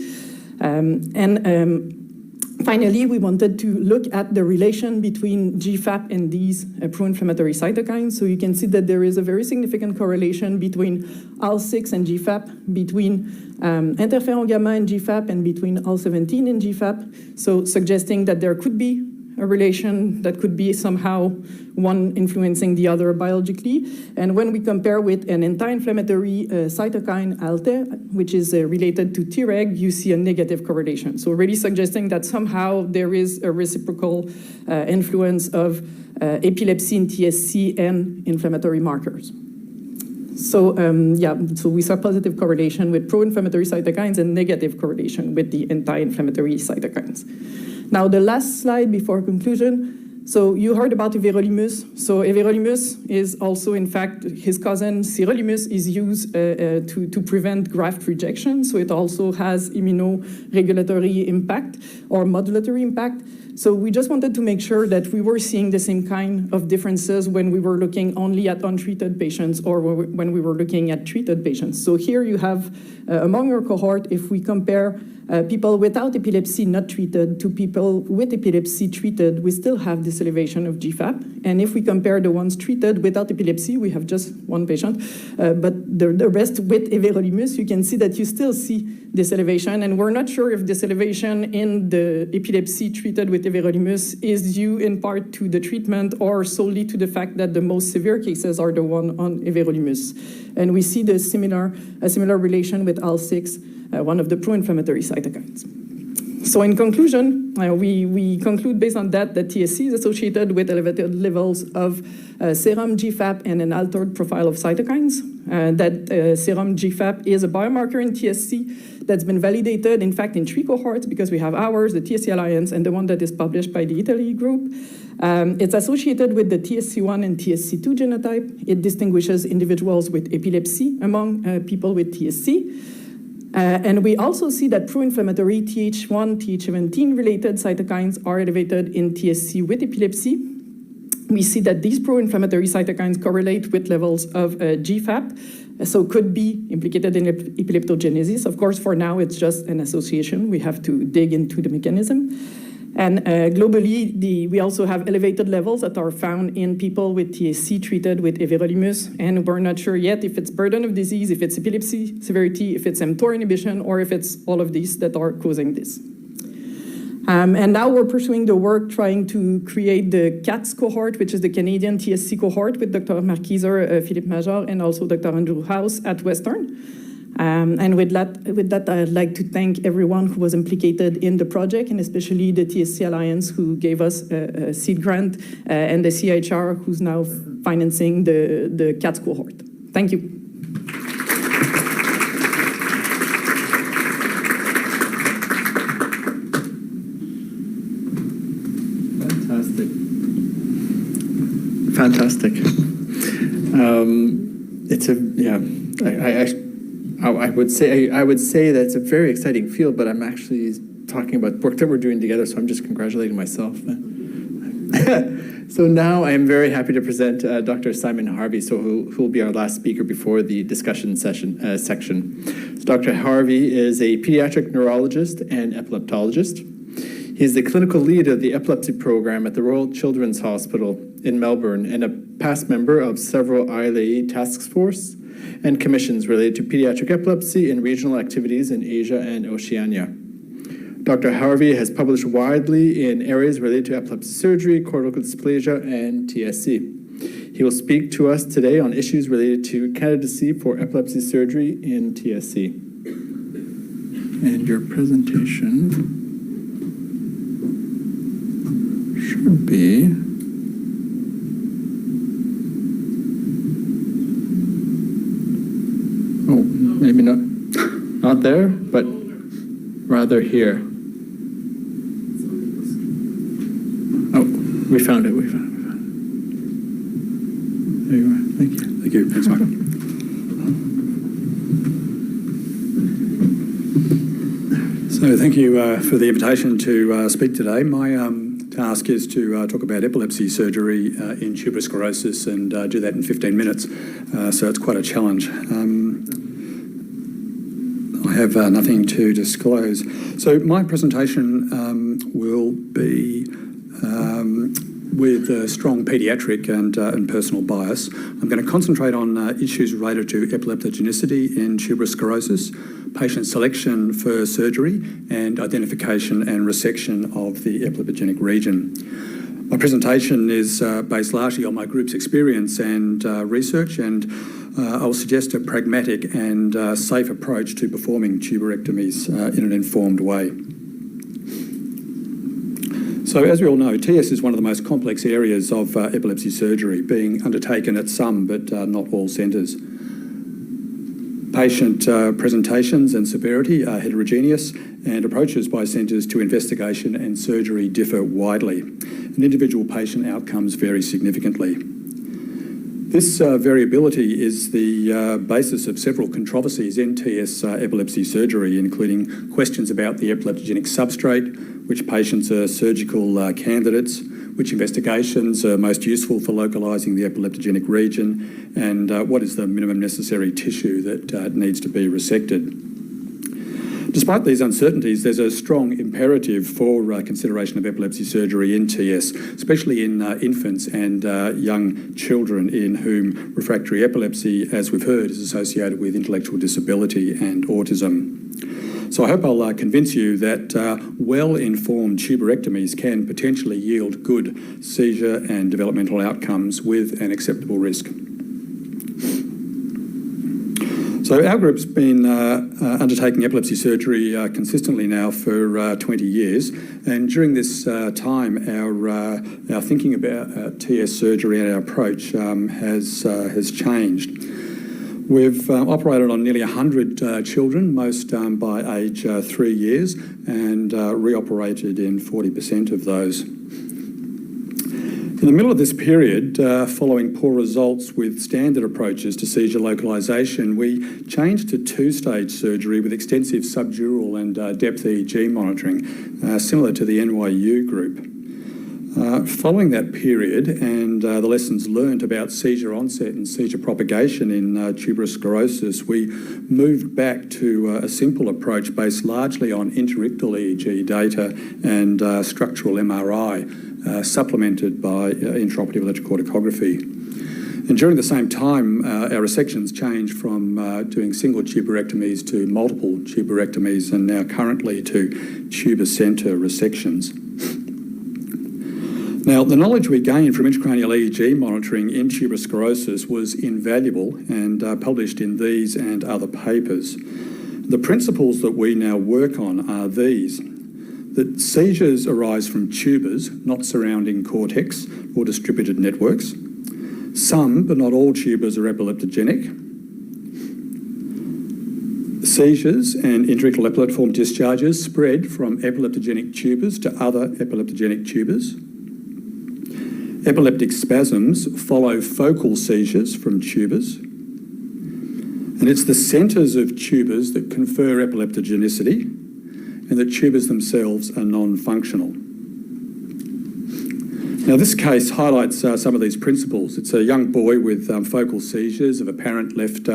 Finally, we wanted to look at the relation between GFAP and these pro-inflammatory cytokines. So you can see that there is a very significant correlation between IL-6 and GFAP, between interferon gamma and GFAP, and between IL-17 and GFAP. So suggesting that there could be a relation that could be somehow one influencing the other biologically. And when we compare with an anti-inflammatory cytokine, ALT, which is related to Treg, you see a negative correlation. So really suggesting that somehow there is a reciprocal influence of epilepsy in TSC and inflammatory markers. So so we saw positive correlation with pro-inflammatory cytokines and negative correlation with the anti-inflammatory cytokines. Now, the last slide before conclusion. So you heard about everolimus. So everolimus is also, in fact, his cousin sirolimus is used to prevent graft rejection. So it also has immunoregulatory impact or modulatory impact. So we just wanted to make sure that we were seeing the same kind of differences when we were looking only at untreated patients or when we were looking at treated patients. So here you have, among our cohort, if we compare people without epilepsy not treated to people with epilepsy treated, we still have this elevation of GFAP. And if we compare the ones treated without epilepsy, we have just one patient, but the rest with everolimus, you can see that you still see this elevation. And we're not sure if this elevation in the epilepsy treated with everolimus is due in part to the treatment or solely to the fact that the most severe cases are the one on everolimus. And we see a similar relation with IL-6, one of the pro-inflammatory cytokines. So in conclusion, we conclude based on that TSC is associated with elevated levels of serum GFAP and an altered profile of cytokines. Serum GFAP is a biomarker in TSC that's been validated, in fact, in 3 cohorts because we have ours, the TSC Alliance, and the one that is published by the Italy group. It's associated with the TSC1 and TSC2 genotype. It distinguishes individuals with epilepsy among people with TSC. And we also see that pro-inflammatory Th1, Th17 related cytokines are elevated in TSC with epilepsy. We see that these pro-inflammatory cytokines correlate with levels of GFAP, so could be implicated in epileptogenesis. Of course, for now, it's just an association. We have to dig into the mechanism. And globally, we also have elevated levels that are found in people with TSC treated with everolimus, and we're not sure yet if it's burden of disease, if it's epilepsy severity, if it's mTOR inhibition, or if it's all of these that are causing this. And now we're pursuing the work trying to create the CATS cohort, which is the Canadian TSC cohort with Dr. Marquiser, Philippe Major, and also Dr. Andrew House at Western. And with that, I'd like to thank everyone who was implicated in the project, and especially the TSC Alliance, who gave us a seed grant, and the CIHR, who's now financing the CATS cohort. Thank you. Fantastic. I would say that it's a very exciting field, but I'm actually talking about work that we're doing together, so I'm just congratulating myself. So now I am very happy to present Dr. Simon Harvey, who will be our last speaker before the discussion section. So Dr. Harvey is a pediatric neurologist and epileptologist. He is the clinical lead of the epilepsy program at the Royal Children's Hospital in Melbourne and a past member of several ILA task force and commissions related to pediatric epilepsy and regional activities in Asia and Oceania. Dr. Harvey has published widely in areas related to epilepsy surgery, cortical dysplasia, and TSC. He will speak to us today on issues related to candidacy for epilepsy surgery in TSC. And your presentation should be... Oh, maybe not there, but rather here. Oh, we found it. There you are. Thank you. Thank you. Thanks, Michael. So thank you for the invitation to speak today. My task is to talk about epilepsy surgery in tuberous sclerosis and do that in 15 minutes. So it's quite a challenge. I have nothing to disclose. So my presentation will be with a strong paediatric and personal bias. I'm going to concentrate on issues related to epileptogenicity in tuberous sclerosis, patient selection for surgery, and identification and resection of the epileptogenic region. My presentation is based largely on my group's experience and research, and I'll suggest a pragmatic and safe approach to performing tuberectomies in an informed way. So as we all know, TS is one of the most complex areas of epilepsy surgery, being undertaken at some but not all centres. Patient presentations and severity are heterogeneous, and approaches by centres to investigation and surgery differ widely. and individual patient outcomes vary significantly. This variability is the basis of several controversies in TS epilepsy surgery, including questions about the epileptogenic substrate, which patients are surgical candidates, which investigations are most useful for localising the epileptogenic region, and what is the minimum necessary tissue that needs to be resected. Despite these uncertainties, there's a strong imperative for consideration of epilepsy surgery in TS, especially in infants and young children in whom refractory epilepsy, as we've heard, is associated with intellectual disability and autism. So I hope I'll convince you that well-informed tuberectomies can potentially yield good seizure and developmental outcomes with an acceptable risk. So our group's been undertaking epilepsy surgery consistently now for 20 years, and during this time, our thinking about TS surgery and our approach has changed. We've operated on nearly 100 children, most by age 3 years, and reoperated in 40% of those. In the middle of this period, following poor results with standard approaches to seizure localisation, we changed to two-stage surgery with extensive subdural and depth EEG monitoring, similar to the NYU group. Following that period and the lessons learned about seizure onset and seizure propagation in tuberous sclerosis, we moved back to a simple approach based largely on interictal EEG data and structural MRI, supplemented by intraoperative electrocorticography. And during the same time, our resections changed from doing single tuberectomies to multiple tuberectomies, and now currently to tuber centre resections. Now, the knowledge we gained from intracranial EEG monitoring in tuberous sclerosis was invaluable and published in these and other papers. The principles that we now work on are these: that seizures arise from tubers, not surrounding cortex or distributed networks. Some, but not all tubers are epileptogenic. Seizures and intraictal epileptiform discharges spread from epileptogenic tubers to other epileptogenic tubers. Epileptic spasms follow focal seizures from tubers. And it's the centres of tubers that confer epileptogenicity, and the tubers themselves are non-functional. Now, this case highlights some of these principles. It's a young boy with focal seizures of apparent left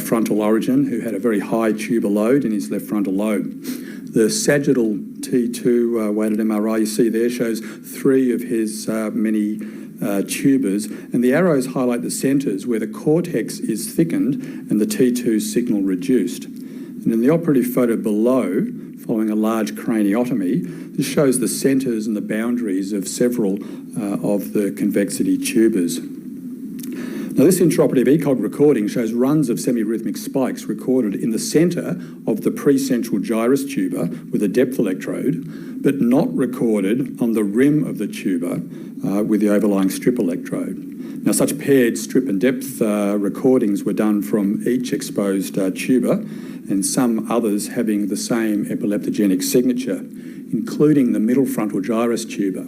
frontal origin who had a very high tuber load in his left frontal lobe. The sagittal T2 weighted MRI you see there shows 3 of his many tubers, and the arrows highlight the centres where the cortex is thickened and the T2 signal reduced. And in the operative photo below, following a large craniotomy, this shows the centres and the boundaries of several of the convexity tubers. Now, this intraoperative ECOG recording shows runs of semi-rhythmic spikes recorded in the centre of the precentral gyrus tuber with a depth electrode, but not recorded on the rim of the tuber with the overlying strip electrode. Now, such paired strip and depth recordings were done from each exposed tuber, and some others having the same epileptogenic signature, including the middle frontal gyrus tuber.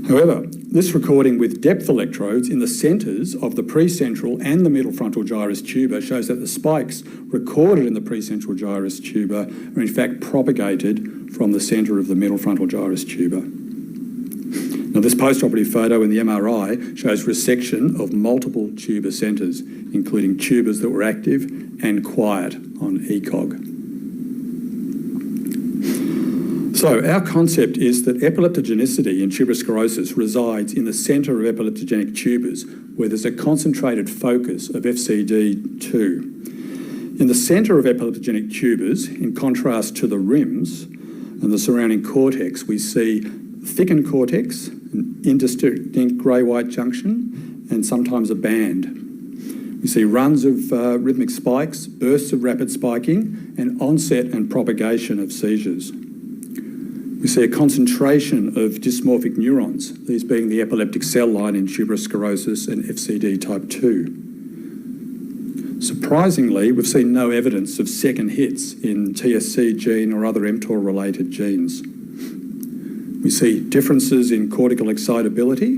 However, this recording with depth electrodes in the centres of the precentral and the middle frontal gyrus tuber shows that the spikes recorded in the precentral gyrus tuber are in fact propagated from the centre of the middle frontal gyrus tuber. Now, this postoperative photo in the MRI shows resection of multiple tuber centres, including tubers that were active and quiet on ECOG. So our concept is that epileptogenicity in tuberous sclerosis resides in the centre of epileptogenic tubers, where there's a concentrated focus of FCD2. In the centre of epileptogenic tubers, in contrast to the rims and the surrounding cortex, we see thickened cortex, an indistinct grey-white junction, and sometimes a band. We see runs of rhythmic spikes, bursts of rapid spiking, and onset and propagation of seizures. We see a concentration of dysmorphic neurons, these being the epileptic cell line in tuberous sclerosis and FCD type 2. Surprisingly, we've seen no evidence of second hits in TSC gene or other mTOR-related genes. We see differences in cortical excitability,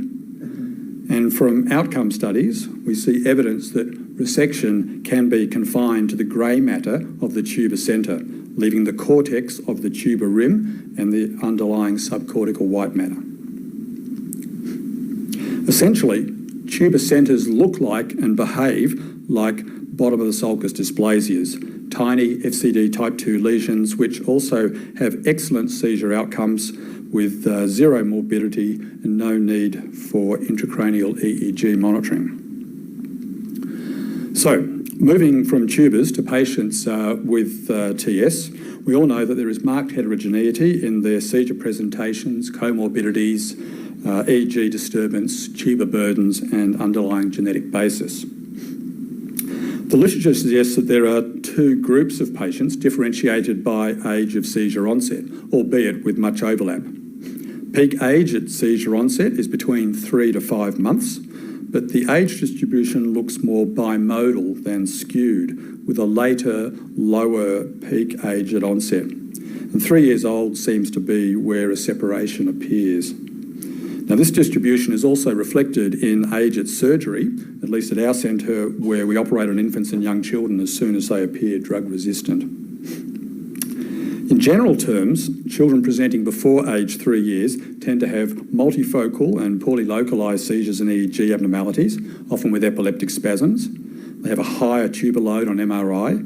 and from outcome studies, we see evidence that resection can be confined to the grey matter of the tuber centre, leaving the cortex of the tuber rim and the underlying subcortical white matter. Essentially, tuber centres look like and behave like bottom of the sulcus dysplasias, tiny FCD type 2 lesions which also have excellent seizure outcomes with zero morbidity and no need for intracranial EEG monitoring. So, moving from tubers to patients with TS, we all know that there is marked heterogeneity in their seizure presentations, comorbidities, EEG disturbance, tuber burdens and underlying genetic basis. The literature suggests that there are two groups of patients differentiated by age of seizure onset, albeit with much overlap. Peak age at seizure onset is between 3 to 5 months, but the age distribution looks more bimodal than skewed, with a later, lower peak age at onset. And 3 years old seems to be where a separation appears. Now, this distribution is also reflected in age at surgery, at least at our centre, where we operate on infants and young children as soon as they appear drug resistant. In general terms, children presenting before age 3 years tend to have multifocal and poorly localised seizures and EEG abnormalities, often with epileptic spasms. They have a higher tuber load on MRI.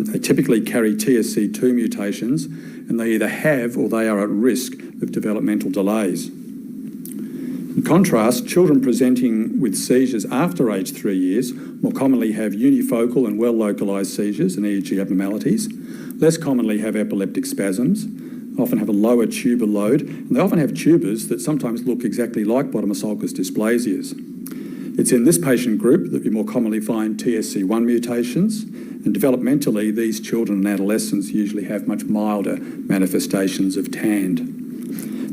They typically carry TSC2 mutations, and they either have or they are at risk of developmental delays. In contrast, children presenting with seizures after age 3 years more commonly have unifocal and well-localised seizures and EEG abnormalities, less commonly have epileptic spasms, often have a lower tuber load, and they often have tubers that sometimes look exactly like bottom of sulcus dysplasias. It's in this patient group that we more commonly find TSC1 mutations, and developmentally, these children and adolescents usually have much milder manifestations of TAND.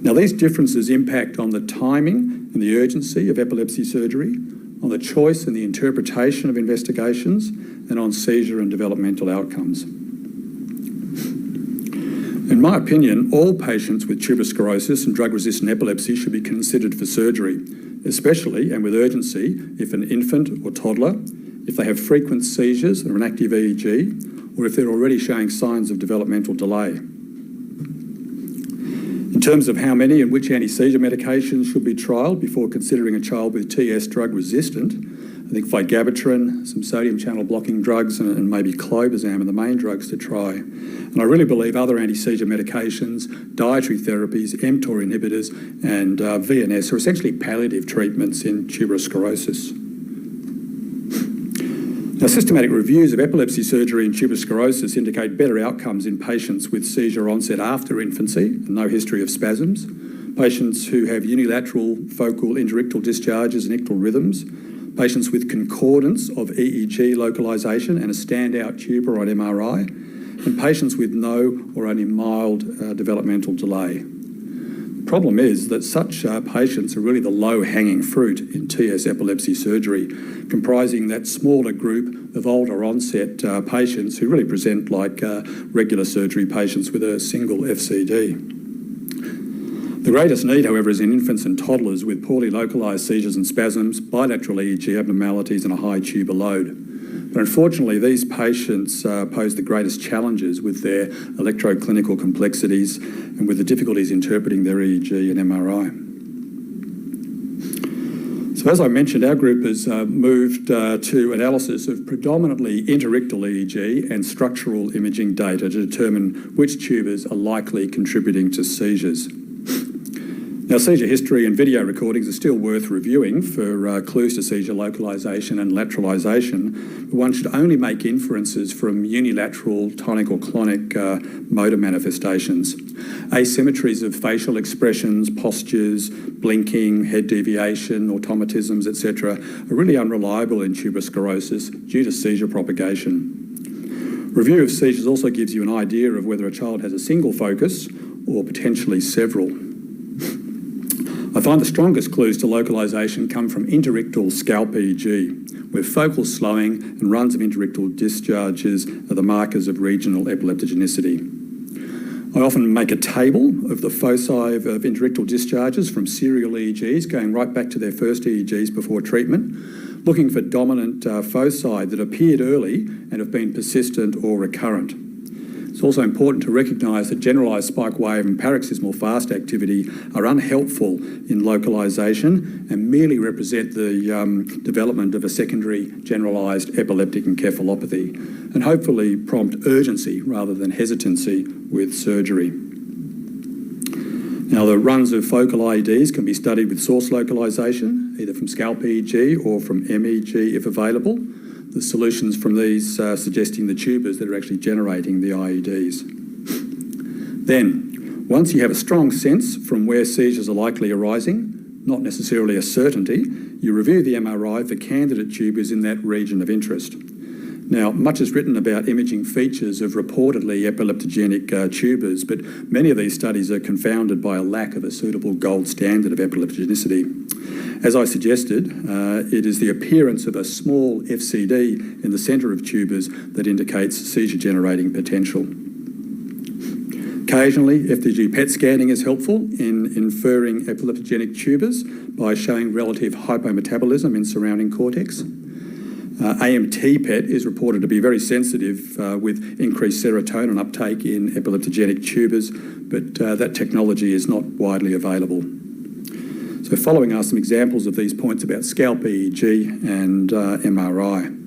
Now, these differences impact on the timing and the urgency of epilepsy surgery, on the choice and the interpretation of investigations, and on seizure and developmental outcomes. In my opinion, all patients with tuberous sclerosis and drug-resistant epilepsy should be considered for surgery, especially and with urgency if an infant or toddler, if they have frequent seizures and an active EEG, or if they're already showing signs of developmental delay. In terms of how many and which anti-seizure medications should be trialled before considering a child with TS drug-resistant, I think vigabatrin, some sodium channel blocking drugs, and maybe clobazam are the main drugs to try. And I really believe other anti-seizure medications, dietary therapies, mTOR inhibitors, and VNS are essentially palliative treatments in tuberous sclerosis. Now, systematic reviews of epilepsy surgery in tuberous sclerosis indicate better outcomes in patients with seizure onset after infancy and no history of spasms, patients who have unilateral focal interictal discharges and ictal rhythms, patients with concordance of EEG localisation and a standout tuber on MRI, and patients with no or only mild developmental delay. The problem is that such patients are really the low-hanging fruit in TS epilepsy surgery, comprising that smaller group of older onset patients who really present like regular surgery patients with a single FCD. The greatest need, however, is in infants and toddlers with poorly localised seizures and spasms, bilateral EEG abnormalities and a high tuber load. But unfortunately, these patients pose the greatest challenges with their electroclinical complexities and with the difficulties interpreting their EEG and MRI. So as I mentioned, our group has moved to analysis of predominantly interictal EEG and structural imaging data to determine which tubers are likely contributing to seizures. Now, seizure history and video recordings are still worth reviewing for clues to seizure localisation and lateralisation, but one should only make inferences from unilateral tonic or clonic motor manifestations. Asymmetries of facial expressions, postures, blinking, head deviation, automatisms, etc. are really unreliable in tuberous sclerosis due to seizure propagation. Review of seizures also gives you an idea of whether a child has a single focus or potentially several. I find the strongest clues to localisation come from interictal scalp EEG, where focal slowing and runs of interictal discharges are the markers of regional epileptogenicity. I often make a table of the foci of interictal discharges from serial EEGs, going right back to their first EEGs before treatment, looking for dominant foci that appeared early and have been persistent or recurrent. It's also important to recognise that generalised spike wave and paroxysmal fast activity are unhelpful in localisation and merely represent the development of a secondary generalised epileptic encephalopathy, and hopefully prompt urgency rather than hesitancy with surgery. Now, the runs of focal IEDs can be studied with source localisation, either from scalp EEG or from MEG if available. The solutions from these suggesting the tubers that are actually generating the IEDs. Then, once you have a strong sense from where seizures are likely arising, not necessarily a certainty, you review the MRI for candidate tubers in that region of interest. Now, much is written about imaging features of reportedly epileptogenic tubers, but many of these studies are confounded by a lack of a suitable gold standard of epileptogenicity. As I suggested, it is the appearance of a small FCD in the centre of tubers that indicates seizure-generating potential. Occasionally, FDG PET scanning is helpful in inferring epileptogenic tubers by showing relative hypometabolism in surrounding cortex. AMT PET is reported to be very sensitive with increased serotonin uptake in epileptogenic tubers, but that technology is not widely available. So following are some examples of these points about scalp EEG and MRI.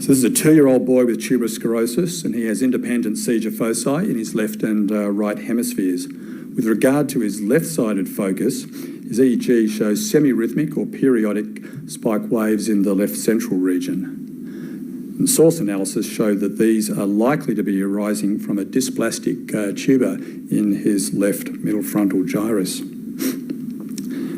So this is a 2-year-old boy with tuberous sclerosis, and he has independent seizure foci in his left and right hemispheres. With regard to his left-sided focus, his EEG shows semi-rhythmic or periodic spike waves in the left central region. And source analysis showed that these are likely to be arising from a dysplastic tuber in his left middle frontal gyrus.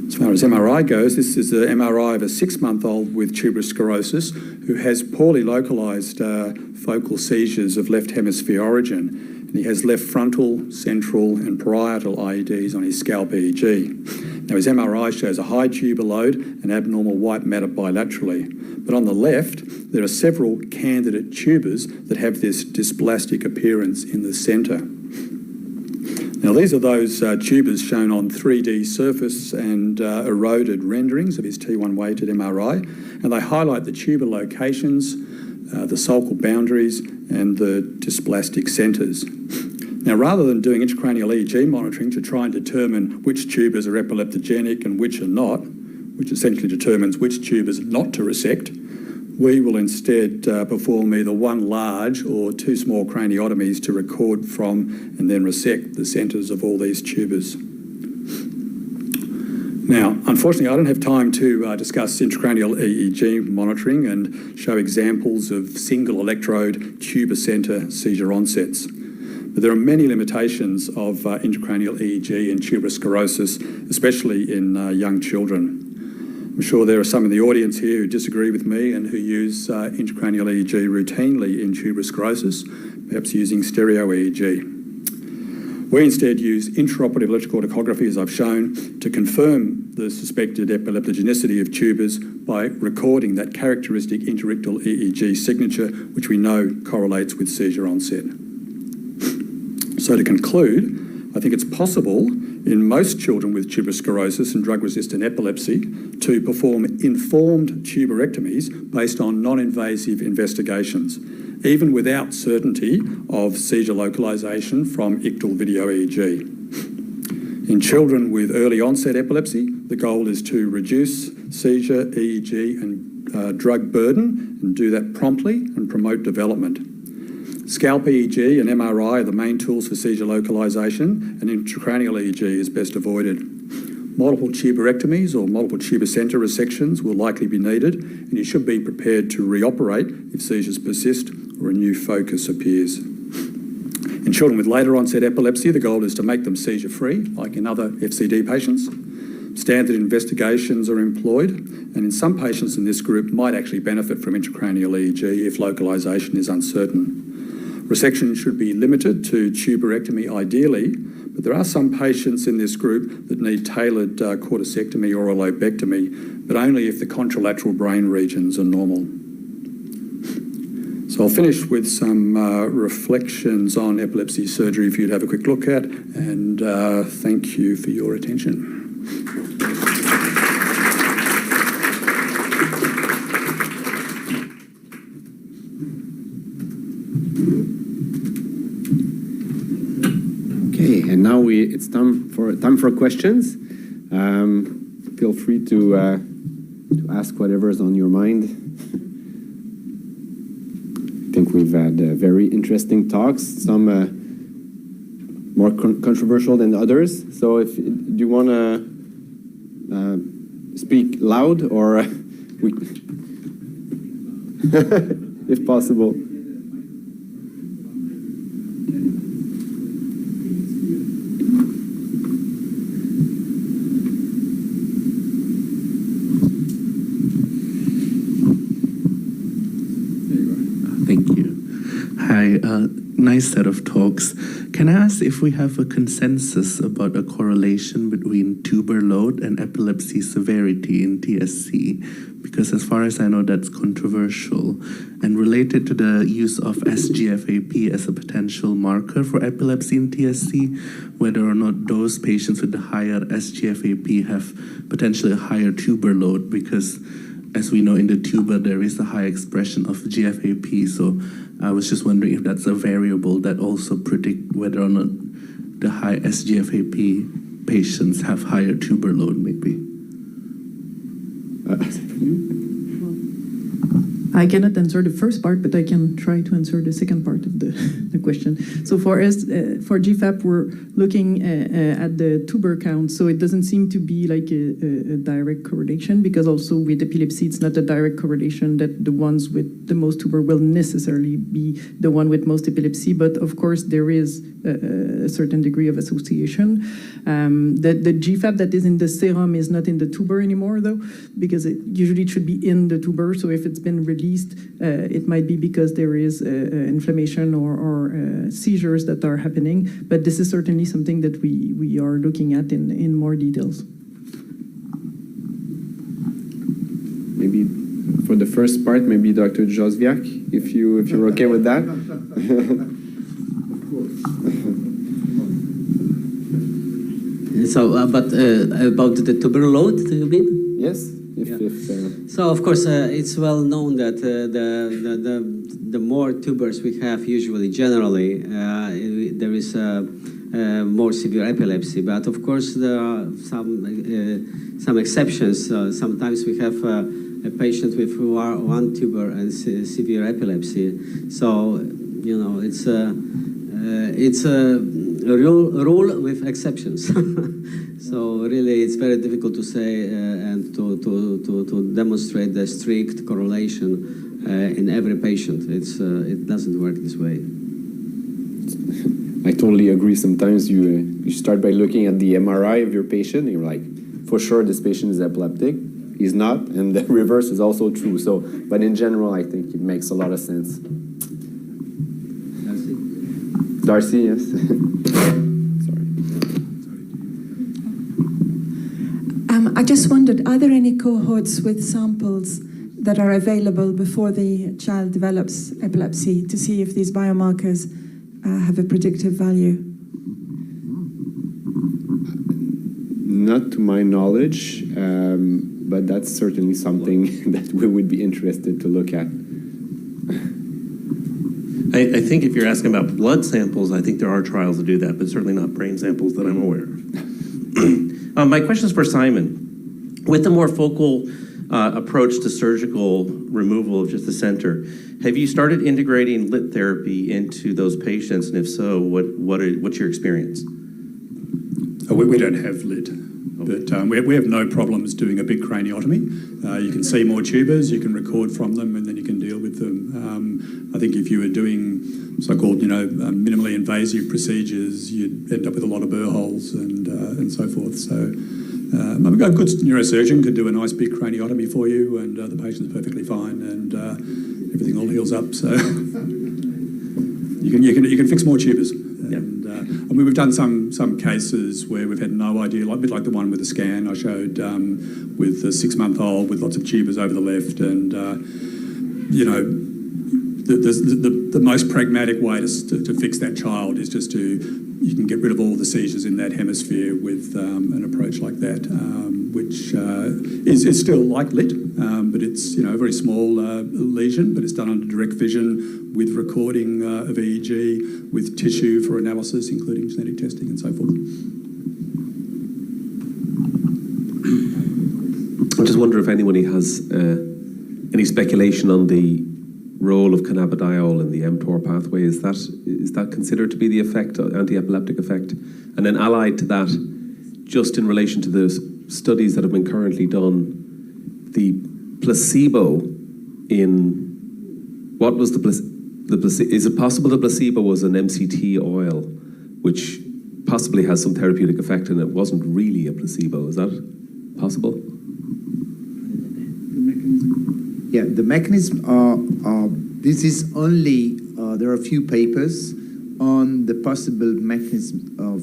As far as MRI goes, this is the MRI of a 6-month-old with tuberous sclerosis who has poorly localised focal seizures of left hemisphere origin. And he has left frontal, central and parietal IEDs on his scalp EEG. Now, his MRI shows a high tuber load and abnormal white matter bilaterally. But on the left, there are several candidate tubers that have this dysplastic appearance in the centre. Now, these are those tubers shown on 3D surface and eroded renderings of his T1 weighted MRI, and they highlight the tuber locations, the sulcal boundaries, and the dysplastic centres. Now, rather than doing intracranial EEG monitoring to try and determine which tubers are epileptogenic and which are not, which essentially determines which tubers not to resect, we will instead perform either one large or 2 small craniotomies to record from and then resect the centres of all these tubers. Now, unfortunately, I don't have time to discuss intracranial EEG monitoring and show examples of single electrode tuber centre seizure onsets. But there are many limitations of intracranial EEG in tuberous sclerosis, especially in young children. I'm sure there are some in the audience here who disagree with me and who use intracranial EEG routinely in tuberous sclerosis, perhaps using stereo EEG. We instead use intraoperative electrical tachography, as I've shown, to confirm the suspected epileptogenicity of tubers by recording that characteristic interictal EEG signature, which we know correlates with seizure onset. So to conclude, I think it's possible in most children with tuberous sclerosis and drug-resistant epilepsy to perform informed tuberectomies based on non-invasive investigations, even without certainty of seizure localisation from ictal video EEG. In children with early onset epilepsy, the goal is to reduce seizure, EEG and drug burden and do that promptly and promote development. Scalp EEG and MRI are the main tools for seizure localisation, and intracranial EEG is best avoided. Multiple tuberectomies or multiple tuber centre resections will likely be needed, and you should be prepared to reoperate if seizures persist or a new focus appears. In children with later onset epilepsy, the goal is to make them seizure-free, like in other FCD patients. Standard investigations are employed, and in some patients in this group might actually benefit from intracranial EEG if localisation is uncertain. Resection should be limited to tuberectomy ideally, but there are some patients in this group that need tailored corticectomy or a lobectomy, but only if the contralateral brain regions are normal. So I'll finish with some reflections on epilepsy surgery for you to have a quick look at, and thank you for your attention. Okay, and now it's time for questions. Feel free to ask whatever's on your mind. I think we've had very interesting talks, some more controversial than others. So do you want to speak loud or if possible? Nice set of talks. Can I ask if we have a consensus about a correlation between tuber load and epilepsy severity in TSC? Because as far as I know, that's controversial. And related to the use of SGFAP as a potential marker for epilepsy in TSC, whether or not those patients with the higher SGFAP have potentially a higher tuber load, because as we know in the tuber, there is a high expression of GFAP. So I was just wondering if that's a variable that also predict whether or not the high SGFAP patients have higher tuber load, maybe. I cannot answer the first part, but I can try to answer the second part of the question. So for us, for GFAP, we're looking at the tuber count. So it doesn't seem to be like a direct correlation, because also with epilepsy, it's not a direct correlation that the ones with the most tuber will necessarily be the one with most epilepsy. But of course, there is a certain degree of association. The GFAP that is in the serum is not in the tuber anymore, though, because it usually should be in the tuber. So if it's been released, it might be because there is inflammation or seizures that are happening. But this is certainly something that we are looking at in more details. Maybe for the first part, maybe Dr. Josviak, if you're okay with that. So, about the tuber load, you mean? Yes. So, of course, it's well known that the more tubers we have, usually, generally, there is more severe epilepsy. But of course, there are some exceptions. Sometimes we have a patient with one tuber and severe epilepsy. So, you know, it's a rule with exceptions. So really, it's very difficult to say and to demonstrate the strict correlation in every patient. It doesn't work this way. I totally agree. Sometimes you start by looking at the MRI of your patient, and you're like, for sure this patient is epileptic. He's not, and the reverse is also true. So, but in general, I think it makes a lot of sense. Darcy, yes. I just wondered, are there any cohorts with samples that are available before the child develops epilepsy to see if these biomarkers have a predictive value? Not to my knowledge, but that's certainly something that we would be interested to look at. I think if you're asking about blood samples, I think there are trials to do that, but certainly not brain samples that I'm aware of. My question is for Simon. With the more focal approach to surgical removal of just the center, have you started integrating lit therapy into those patients? And if so, what's your experience? We don't have lit, but we have no problems doing a big craniotomy. You can see more tubers, you can record from them, and then you can deal with them. I think if you were doing so-called, minimally invasive procedures, you'd end up with a lot of burr holes and so forth. So a good neurosurgeon could do a nice big craniotomy for you, and the patient's perfectly fine, and everything all heals up. So you can fix more tubers. Yep. And we've done some cases where we've had no idea, a bit like the one with the scan I showed with the 6-month-old with lots of tubers over the left, and the most pragmatic way to fix that child is just you can get rid of all the seizures in that hemisphere with an approach like that, which is still like LIT, but it's a very small lesion, but it's done under direct vision with recording of EEG, with tissue for analysis, including genetic testing and so forth. I just wonder if anybody has any speculation on the role of cannabidiol in the mTOR pathway. Is that considered to be the effect, anti-epileptic effect? And then allied to that, just in relation to the studies that have been currently done, the placebo in, what was the placebo? Is it possible the placebo was an MCT oil, which possibly has some therapeutic effect and it wasn't really a placebo? Is that possible? Yeah, the mechanism, this is only, there are a few papers on the possible mechanism of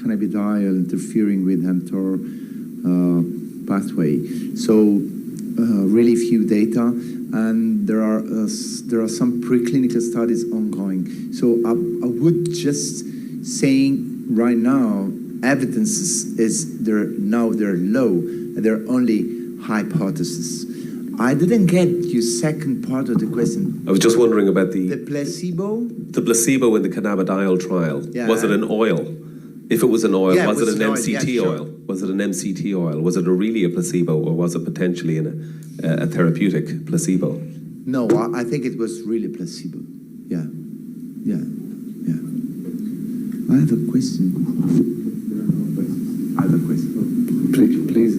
cannabidiol interfering with mTOR pathway. So really few data, and there are some preclinical studies ongoing. So I would just saying right now, evidence is they're low, they're only hypotheses. I didn't get your second part of the question. I was just wondering about the placebo? The placebo in the cannabidiol trial. Yeah. Was it an oil? If it was an oil, Yeah, was it an oil. MCT Yeah, sure. oil? Was it an MCT oil? Was it really a placebo, or was it potentially a therapeutic placebo? No, I think it was really placebo. Yeah. I have a question. Please.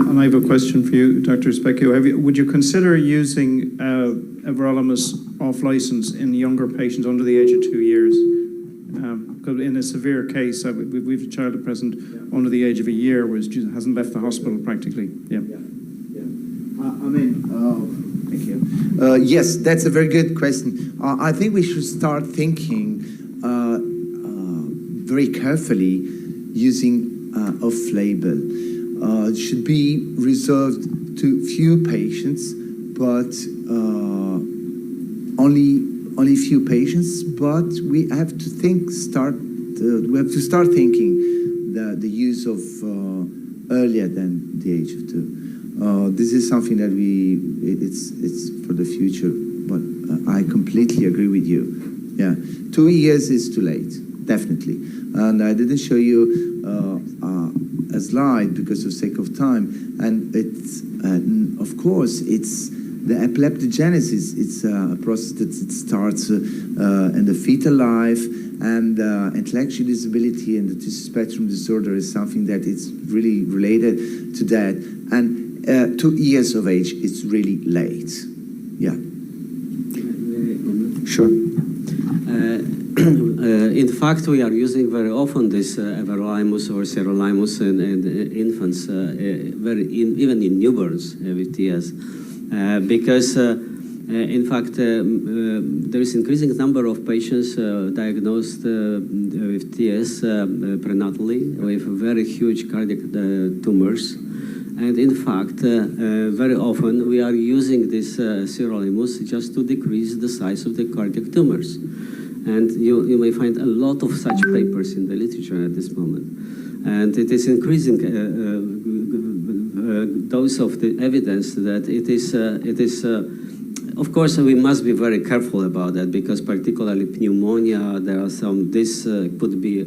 And I have a question for you, Dr. Specchio. Would you consider using everolimus off license in younger patients under the age of 2 years? Because in a severe case, we've a child at present under the age of a year who hasn't left the hospital practically. Yeah. Thank you. Yes, that's a very good question. I think we should start thinking very carefully using off-label. It should be reserved to few patients, but only few patients. But we have to start thinking the use of earlier than the age of 2. This is something that it's for the future. But I completely agree with you. Yeah, 2 years is too late, definitely. And I didn't show you a slide because of sake of time, and it's of course it's the epileptogenesis. It's a process that it starts in the fetal life, and intellectual disability and the autism spectrum disorder is something that is really related to that. And 2 years of age is really late. Yeah. Sure. In fact, we are using very often this everolimus or sirolimus in infants, even in newborns with TS, because in fact there is increasing number of patients diagnosed with TS prenatally with very huge cardiac tumors. And in fact, very often we are using this sirolimus just to decrease the size of the cardiac tumors. And you may find a lot of such papers in the literature at this moment. And it is increasing dose of the evidence that it is of course, we must be very careful about that, because particularly pneumonia, there are some, this could be